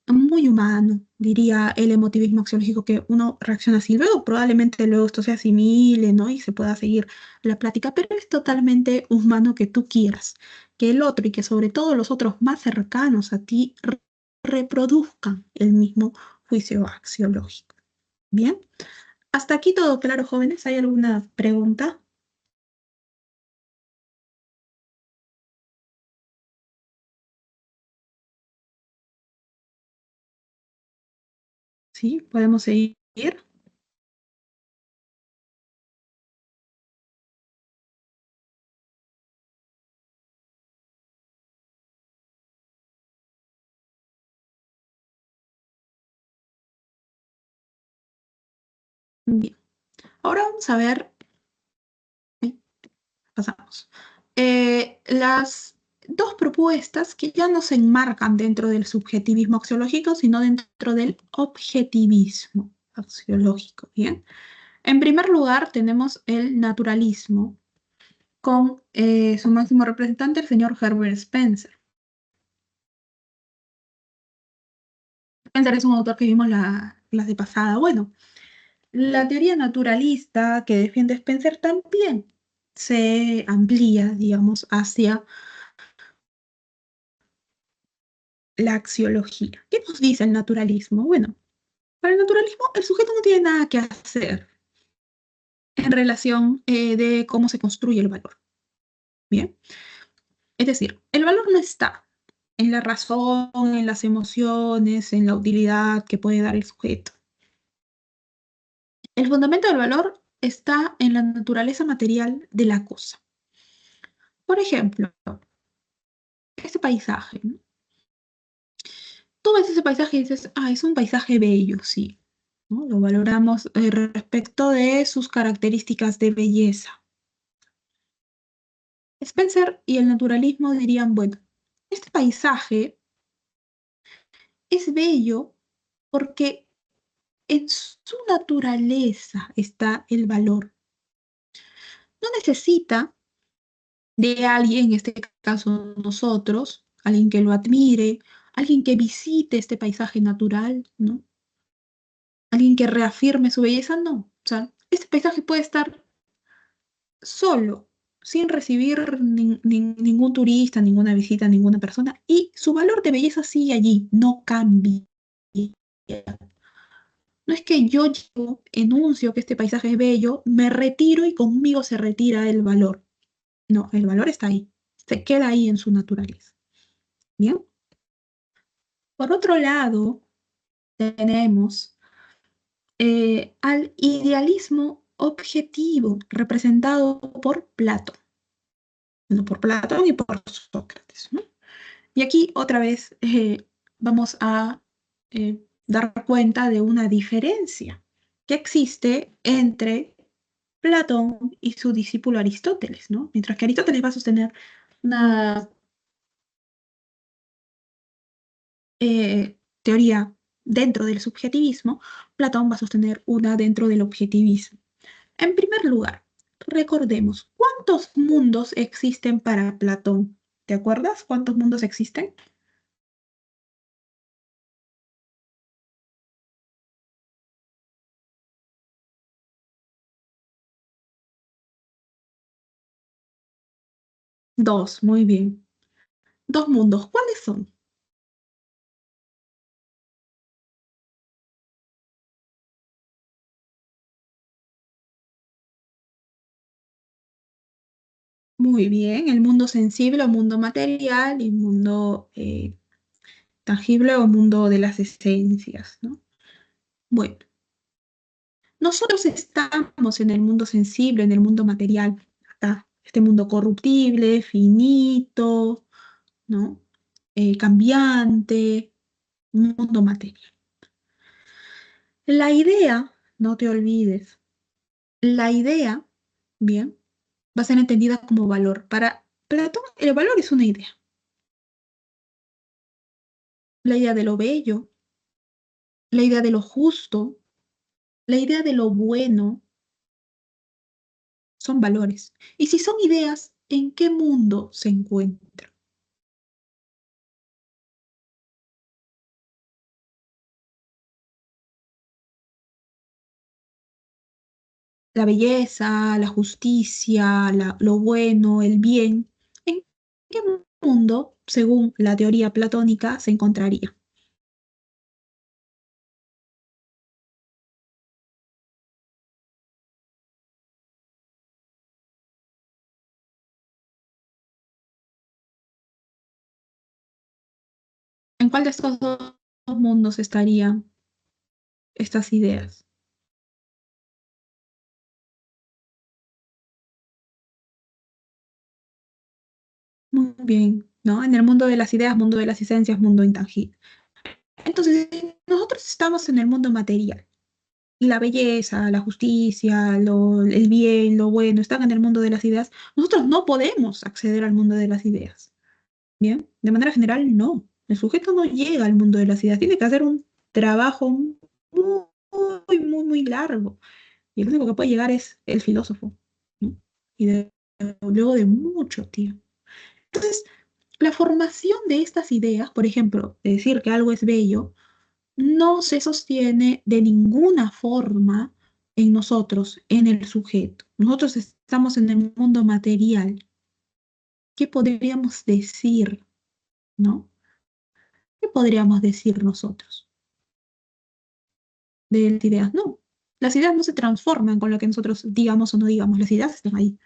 muy humano, diría el emotivismo axiológico, que uno reacciona así. Luego, probablemente luego esto se asimile, ¿no? Y se pueda seguir la plática, pero es totalmente humano que tú quieras que el otro y que sobre todo los otros más cercanos a ti reproduzcan el mismo juicio axiológico. Bien, hasta aquí todo claro, jóvenes. ¿Hay alguna pregunta? Sí, podemos seguir. Bien, ahora vamos a ver. Pasamos. Las dos propuestas que ya no se enmarcan dentro del subjetivismo axiológico, sino dentro del objetivismo axiológico. Bien. En primer lugar, tenemos el naturalismo con su máximo representante, el señor Herbert Spencer. Spencer es un autor que vimos la clase pasada. Bueno, la teoría naturalista que defiende Spencer también se amplía, digamos, hacia la axiología. ¿Qué nos dice el naturalismo? Bueno, para el naturalismo el sujeto no tiene nada que hacer en relación de cómo se construye el valor. Bien, es decir, el valor no está. en la razón, en las emociones, en la utilidad que puede dar el sujeto. El fundamento del valor está en la naturaleza material de la cosa. Por ejemplo, este paisaje, ¿no? Tú ves ese paisaje y dices, ah, es un paisaje bello, sí, ¿no? Lo valoramos respecto de sus características de belleza. Spencer y el naturalismo dirían, bueno, este paisaje es bello porque en su naturaleza está el valor. No necesita de alguien, en este caso nosotros, alguien que lo admire, alguien que visite este paisaje natural, ¿no? Alguien que reafirme su belleza, no. O sea, este paisaje puede estar solo, sin recibir ningún turista, ninguna visita, ninguna persona, y su valor de belleza sigue allí, no cambia. No es que yo llego, enuncio que este paisaje es bello, me retiro y conmigo se retira el valor. No, el valor está ahí, se queda ahí en su naturaleza. Bien. Por otro lado, tenemos al idealismo objetivo representado por Platón. Bueno, por Platón y por Sócrates, ¿no? Y aquí otra vez vamos a dar cuenta de una diferencia que existe entre Platón y su discípulo Aristóteles, ¿no? Mientras que Aristóteles va a sostener una teoría dentro del subjetivismo, Platón va a sostener una dentro del objetivismo. En primer lugar, recordemos, ¿cuántos mundos existen para Platón? ¿Te acuerdas cuántos mundos existen? Dos, muy bien. Dos mundos, ¿cuáles son? Muy bien, el mundo sensible o mundo material y mundo tangible o mundo de las esencias, ¿no? Bueno, nosotros estamos en el mundo sensible, en el mundo material, acá, este mundo corruptible, finito, ¿no? Cambiante, mundo material. La idea, no te olvides, la idea, bien, va a ser entendida como valor. Para Platón, el valor es una idea. La idea de lo bello, la idea de lo justo, la idea de lo bueno, son valores. Y si son ideas, ¿en qué mundo se encuentran? La belleza, la justicia, lo bueno, el bien. ¿En qué mundo, según la teoría platónica, se encontraría? ¿En cuál de estos dos mundos estarían estas ideas? Muy bien, ¿no? En el mundo de las ideas, mundo de las esencias, mundo intangible. Entonces, nosotros estamos en el mundo material. Y la belleza, la justicia, el bien, lo bueno, están en el mundo de las ideas. Nosotros no podemos acceder al mundo de las ideas. Bien, de manera general, no. El sujeto no llega al mundo de las ideas. Tiene que hacer un trabajo muy largo. Y el único que puede llegar es el filósofo, ¿no? Y luego de mucho tiempo. Entonces, la formación de estas ideas, por ejemplo, de decir que algo es bello, no se sostiene de ninguna forma en nosotros, en el sujeto. Nosotros estamos en el mundo material. ¿Qué podríamos decir, no? ¿Qué podríamos decir nosotros de las ideas? No, las ideas no se transforman con lo que nosotros digamos o no digamos. Las ideas están ahí.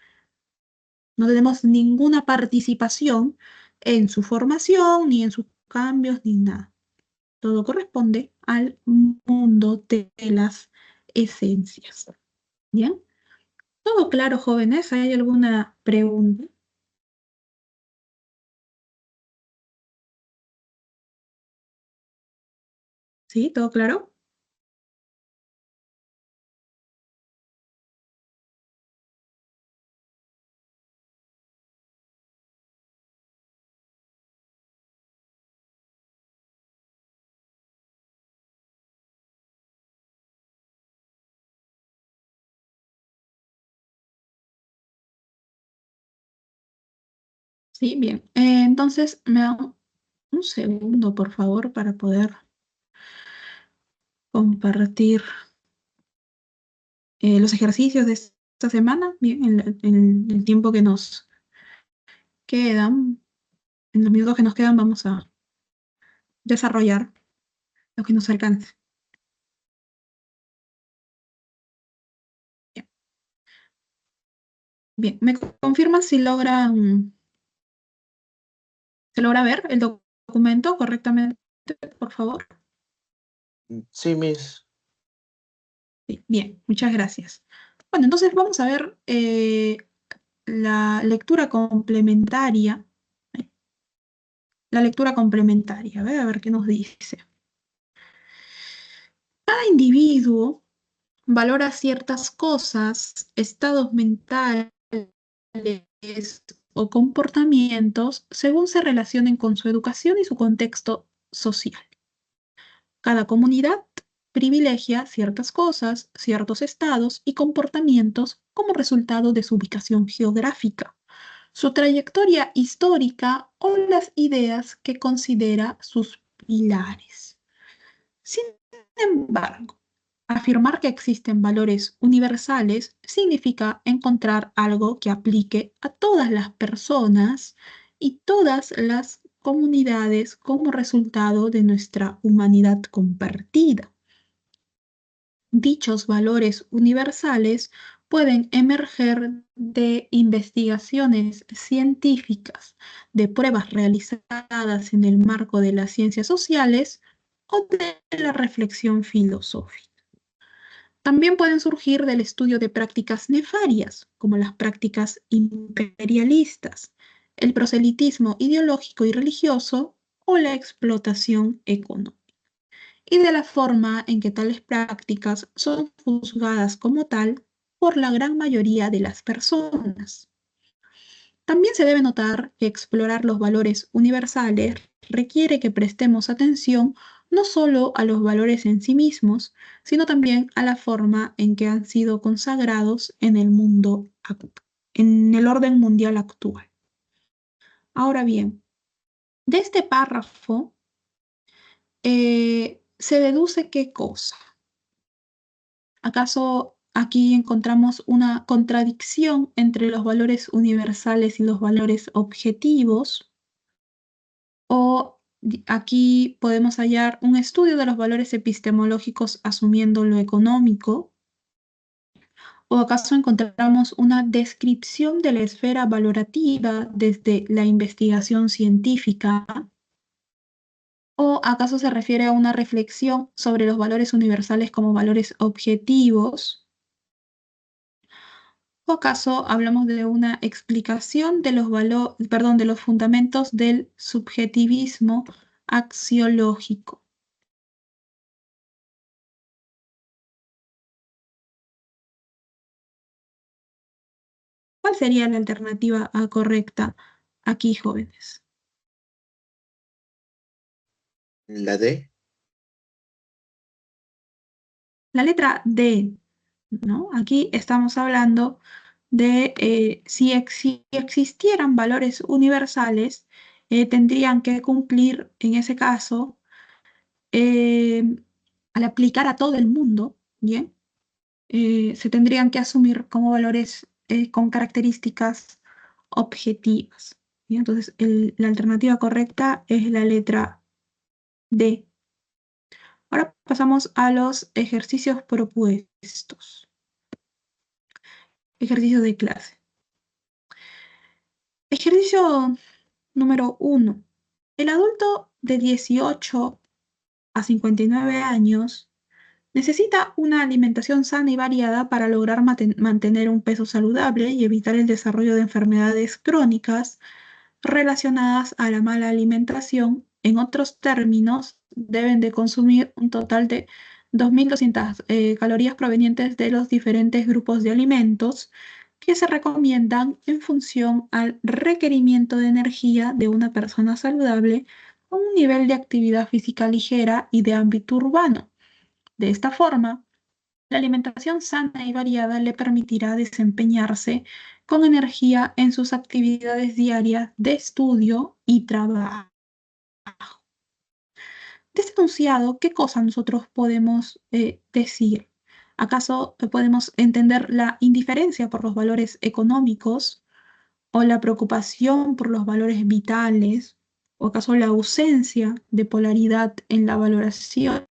No tenemos ninguna participación en su formación, ni en sus cambios, ni nada. Todo corresponde al mundo de las esencias. ¿Bien? ¿Todo claro, jóvenes? ¿Hay alguna pregunta? ¿Sí? ¿Todo claro? Sí, bien. Entonces, me da un segundo, por favor, para poder compartir los ejercicios de esta semana. Bien, en el tiempo que nos quedan, en los minutos que nos quedan, vamos a desarrollar lo que nos alcance. Bien, bien. ¿Me confirman si se logra ver el documento correctamente, por favor? Sí, Miss. Sí, bien, muchas gracias. Bueno, entonces vamos a ver la lectura complementaria. La lectura complementaria, a ver qué nos dice. Cada individuo valora ciertas cosas, estados mentales o comportamientos según se relacionen con su educación y su contexto social. Cada comunidad privilegia ciertas cosas, ciertos estados y comportamientos como resultado de su ubicación geográfica, su trayectoria histórica o las ideas que considera sus pilares. Sin embargo, afirmar que existen valores universales significa encontrar algo que aplique a todas las personas y todas las comunidades como resultado de nuestra humanidad compartida. Dichos valores universales pueden emerger de investigaciones científicas, de pruebas realizadas en el marco de las ciencias sociales o de la reflexión filosófica. También pueden surgir del estudio de prácticas nefarias, como las prácticas imperialistas, el proselitismo ideológico y religioso o la explotación económica, y de la forma en que tales prácticas son juzgadas como tal por la gran mayoría de las personas. También se debe notar que explorar los valores universales requiere que prestemos atención no solo a los valores en sí mismos, sino también a la forma en que han sido consagrados en el mundo, en el orden mundial actual. Ahora bien, de este párrafo se deduce qué cosa. ¿Acaso aquí encontramos una contradicción entre los valores universales y los valores objetivos? ¿O aquí podemos hallar un estudio de los valores epistemológicos asumiendo lo económico? ¿O acaso encontramos una descripción de la esfera valorativa desde la investigación científica? ¿O acaso se refiere a una reflexión sobre los valores universales como valores objetivos? ¿O acaso hablamos de una explicación de de los fundamentos del subjetivismo axiológico? ¿Cuál sería la alternativa correcta aquí, jóvenes? La D. La letra D, ¿no? Aquí estamos hablando de si existieran valores universales, tendrían que cumplir en ese caso, eh, al aplicar a todo el mundo, ¿bien? Se tendrían que asumir como valores con características objetivas. ¿Sí? Entonces, la alternativa correcta es la letra D. Ahora pasamos a los ejercicios propuestos. Ejercicios de clase. Ejercicio número 1. El adulto de 18 a 59 años necesita una alimentación sana y variada para lograr mantener un peso saludable y evitar el desarrollo de enfermedades crónicas relacionadas a la mala alimentación. En otros términos, deben de consumir un total de 2.200 calorías provenientes de los diferentes grupos de alimentos que se recomiendan en función al requerimiento de energía de una persona saludable con un nivel de actividad física ligera y de ámbito urbano. De esta forma, la alimentación sana y variada le permitirá desempeñarse con energía en sus actividades diarias de estudio y trabajo. De este enunciado, ¿qué cosa nosotros podemos decir? ¿Acaso podemos entender la indiferencia por los valores económicos o la preocupación por los valores vitales? ¿O acaso la ausencia de polaridad en la valoración?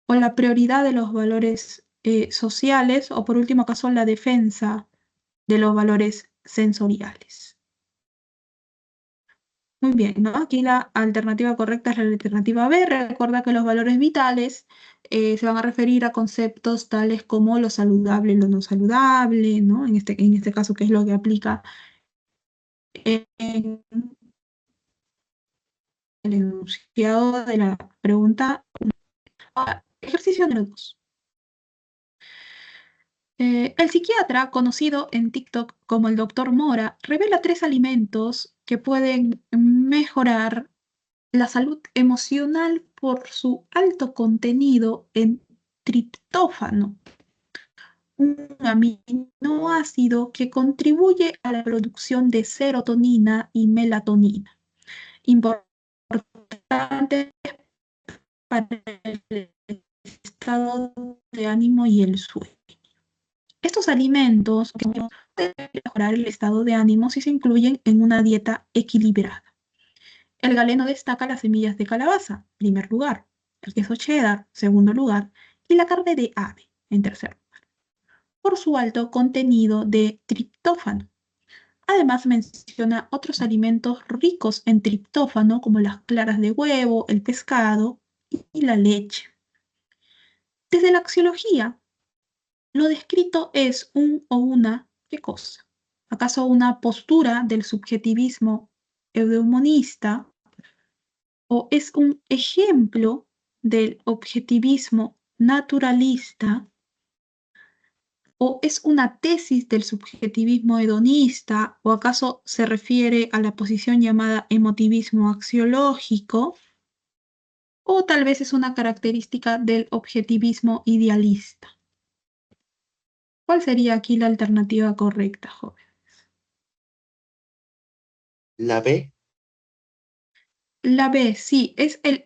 ¿O la prioridad de los valores sociales? ¿O por último, acaso la defensa de los valores sensoriales? Muy bien, ¿no? Aquí la alternativa correcta es la alternativa B. Recuerda que los valores vitales se van a referir a conceptos tales como lo saludable y lo no saludable, ¿no? En este caso, ¿qué es lo que aplica en el enunciado de la pregunta? Ahora, ejercicio número 2. El psiquiatra, conocido en TikTok como el Dr. Mora, revela 3 alimentos que pueden mejorar la salud emocional por su alto contenido en triptófano, un aminoácido que contribuye a la producción de serotonina y melatonina, importantes para el estado de ánimo y el sueño. Estos alimentos pueden mejorar el estado de ánimo si se incluyen en una dieta equilibrada. El galeno destaca las semillas de calabaza, primer lugar, el queso cheddar, segundo lugar, y la carne de ave, en tercer lugar, por su alto contenido de triptófano. Además menciona otros alimentos ricos en triptófano como las claras de huevo, el pescado y la leche. Desde la axiología, lo descrito es un o una, ¿qué cosa? ¿Acaso una postura del subjetivismo eudemonista o es un ejemplo del objetivismo naturalista o es una tesis del subjetivismo hedonista o acaso se refiere a la posición llamada emotivismo axiológico o tal vez es una característica del objetivismo idealista? ¿Cuál sería aquí la alternativa correcta, joven? La B. La B, sí,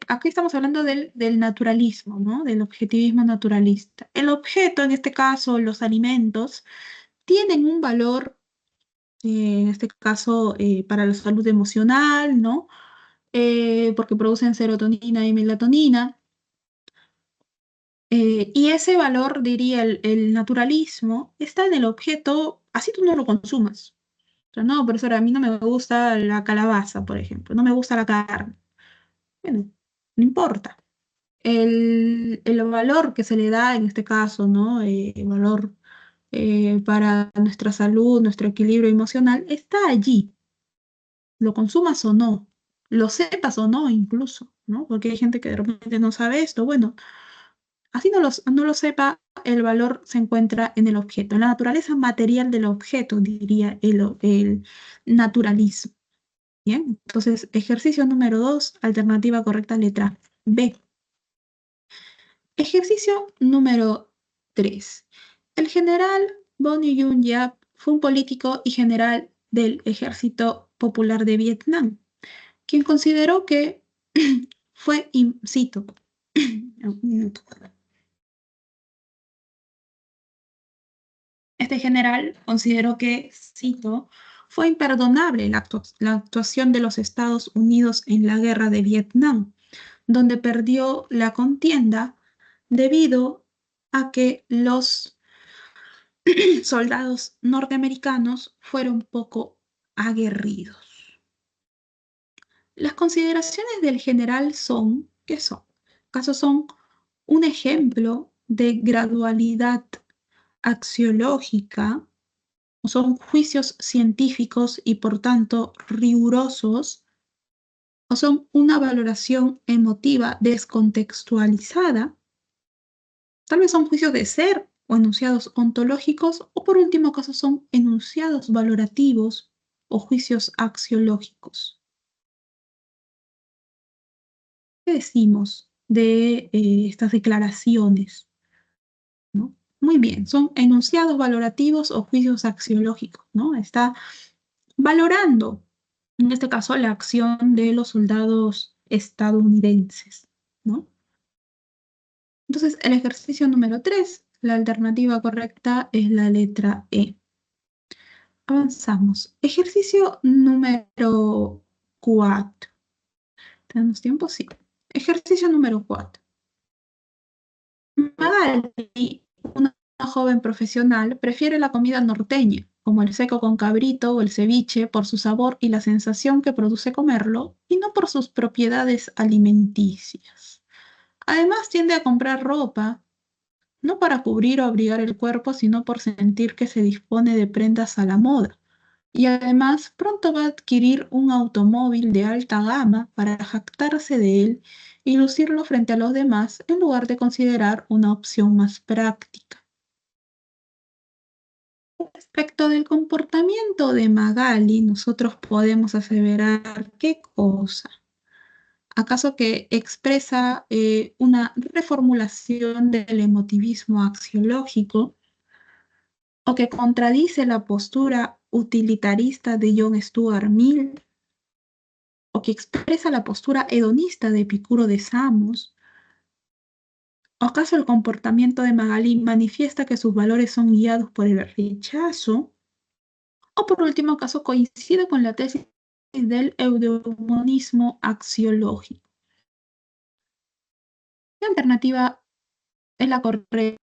aquí estamos hablando del naturalismo, ¿no? Del objetivismo naturalista. El objeto, en este caso, los alimentos, tienen un valor, en este caso, para la salud emocional, ¿no? Porque producen serotonina y melatonina. Y ese valor, diría el naturalismo, está en el objeto, así tú no lo consumas. O sea, no, profesora, a mí no me gusta la calabaza, por ejemplo, no me gusta la carne. Bueno, no importa. El valor que se le da en este caso, ¿no? El valor para nuestra salud, nuestro equilibrio emocional, está allí, lo consumas o no, lo sepas o no incluso, ¿no? Porque hay gente que de repente no sabe esto. Bueno, así no lo sepa, el valor se encuentra en el objeto, en la naturaleza material del objeto, diría el naturalismo. Bien, entonces ejercicio número 2, alternativa correcta, letra B. Ejercicio número 3. El general Bonnie Yun Yap fue un político y general del Ejército Popular de Vietnam, quien consideró que cito, un minuto. Este general consideró que, cito, fue imperdonable la actuación de los Estados Unidos en la guerra de Vietnam, donde perdió la contienda debido a que los soldados norteamericanos fueron poco aguerridos. Las consideraciones del general son, ¿qué son? ¿Acaso son un ejemplo de gradualidad axiológica o son juicios científicos y por tanto rigurosos o son una valoración emotiva descontextualizada? Tal vez son juicios de ser o enunciados ontológicos o por último caso son enunciados valorativos o juicios axiológicos. ¿Qué decimos de estas declaraciones? ¿No? Muy bien, son enunciados valorativos o juicios axiológicos, ¿no? Está valorando, en este caso, la acción de los soldados estadounidenses, ¿no? Entonces, el ejercicio número 3, la alternativa correcta es la letra E. Avanzamos. Ejercicio número 4. ¿Tenemos tiempo? Sí. Ejercicio número 4. Magali, una joven profesional, prefiere la comida norteña, como el seco con cabrito o el ceviche, por su sabor y la sensación que produce comerlo, y no por sus propiedades alimenticias. Además, tiende a comprar ropa, no para cubrir o abrigar el cuerpo, sino por sentir que se dispone de prendas a la moda. Y además, pronto va a adquirir un automóvil de alta gama para jactarse de él y lucirlo frente a los demás en lugar de considerar una opción más práctica. Respecto del comportamiento de Magali, nosotros podemos aseverar qué cosa. ¿Acaso que expresa una reformulación del emotivismo axiológico o que contradice la postura utilitarista de John Stuart Mill o que expresa la postura hedonista de Epicuro de Samos? ¿O acaso el comportamiento de Magali manifiesta que sus valores son guiados por el rechazo? ¿O por último, acaso coincide con la tesis del eudemonismo axiológico? ¿Qué alternativa es la correcta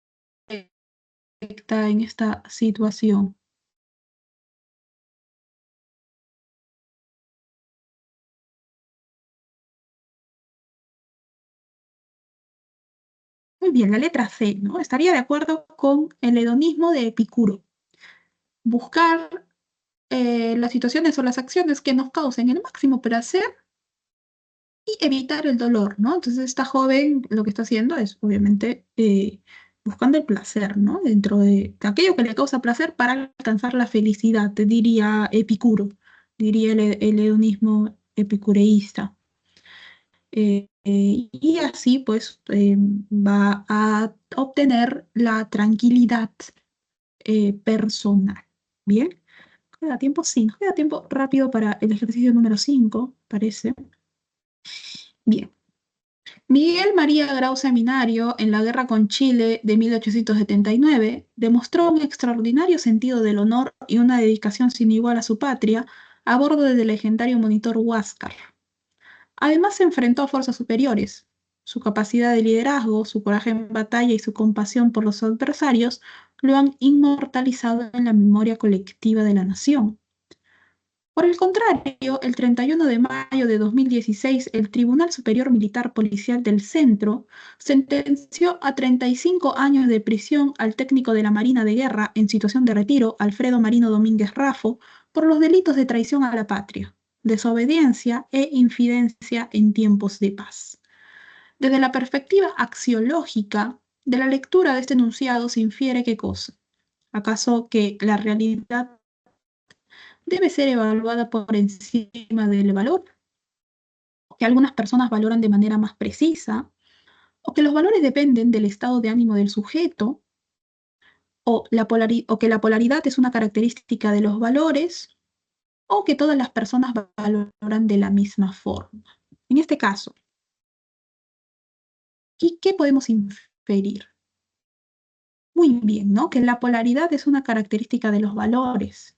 en esta situación? Muy bien, la letra C, ¿no? Estaría de acuerdo con el hedonismo de Epicuro. Buscar las situaciones o las acciones que nos causen el máximo placer y evitar el dolor, ¿no? Entonces esta joven lo que está haciendo es obviamente buscando el placer, ¿no? Dentro de aquello que le causa placer para alcanzar la felicidad, te diría Epicuro, diría el hedonismo epicureísta. Y así pues va a obtener la tranquilidad personal. ¿Bien? ¿Queda tiempo? Sí, nos queda tiempo rápido para el ejercicio número 5, parece. Bien. Miguel María Grau Seminario, en la guerra con Chile de 1879, demostró un extraordinario sentido del honor y una dedicación sin igual a su patria a bordo del legendario monitor Huáscar. Además, se enfrentó a fuerzas superiores. Su capacidad de liderazgo, su coraje en batalla y su compasión por los adversarios lo han inmortalizado en la memoria colectiva de la nación. Por el contrario, el 31 de mayo de 2016, el Tribunal Superior Militar Policial del Centro sentenció a 35 años de prisión al técnico de la Marina de Guerra en situación de retiro, Alfredo Marino Domínguez Raffo, por los delitos de traición a la patria, desobediencia e infidencia en tiempos de paz. Desde la perspectiva axiológica de la lectura de este enunciado se infiere qué cosa. ¿Acaso que la realidad debe ser evaluada por encima del valor, que algunas personas valoran de manera más precisa, o que los valores dependen del estado de ánimo del sujeto, o que la polaridad es una característica de los valores, o que todas las personas valoran de la misma forma? En este caso, ¿qué podemos inferir? Muy bien, ¿no? Que la polaridad es una característica de los valores.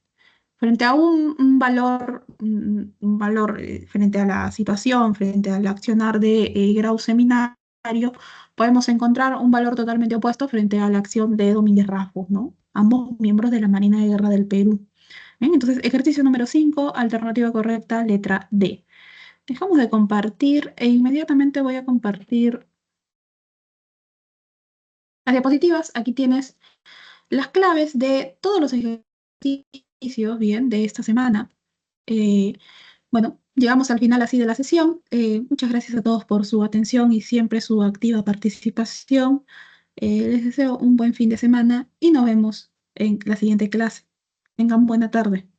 Frente a un valor frente a la situación, frente al accionar de Grau Seminario, podemos encontrar un valor totalmente opuesto frente a la acción de Domínguez Raffo, ¿no? Ambos miembros de la Marina de Guerra del Perú. Bien, entonces, ejercicio número 5, alternativa correcta, letra D. Dejamos de compartir e inmediatamente voy a compartir las diapositivas. Aquí tienes las claves de todos los ejercicios, bien, de esta semana. Bueno, llegamos al final así de la sesión. Muchas gracias a todos por su atención y siempre su activa participación. Les deseo un buen fin de semana y nos vemos en la siguiente clase. Tengan buena tarde.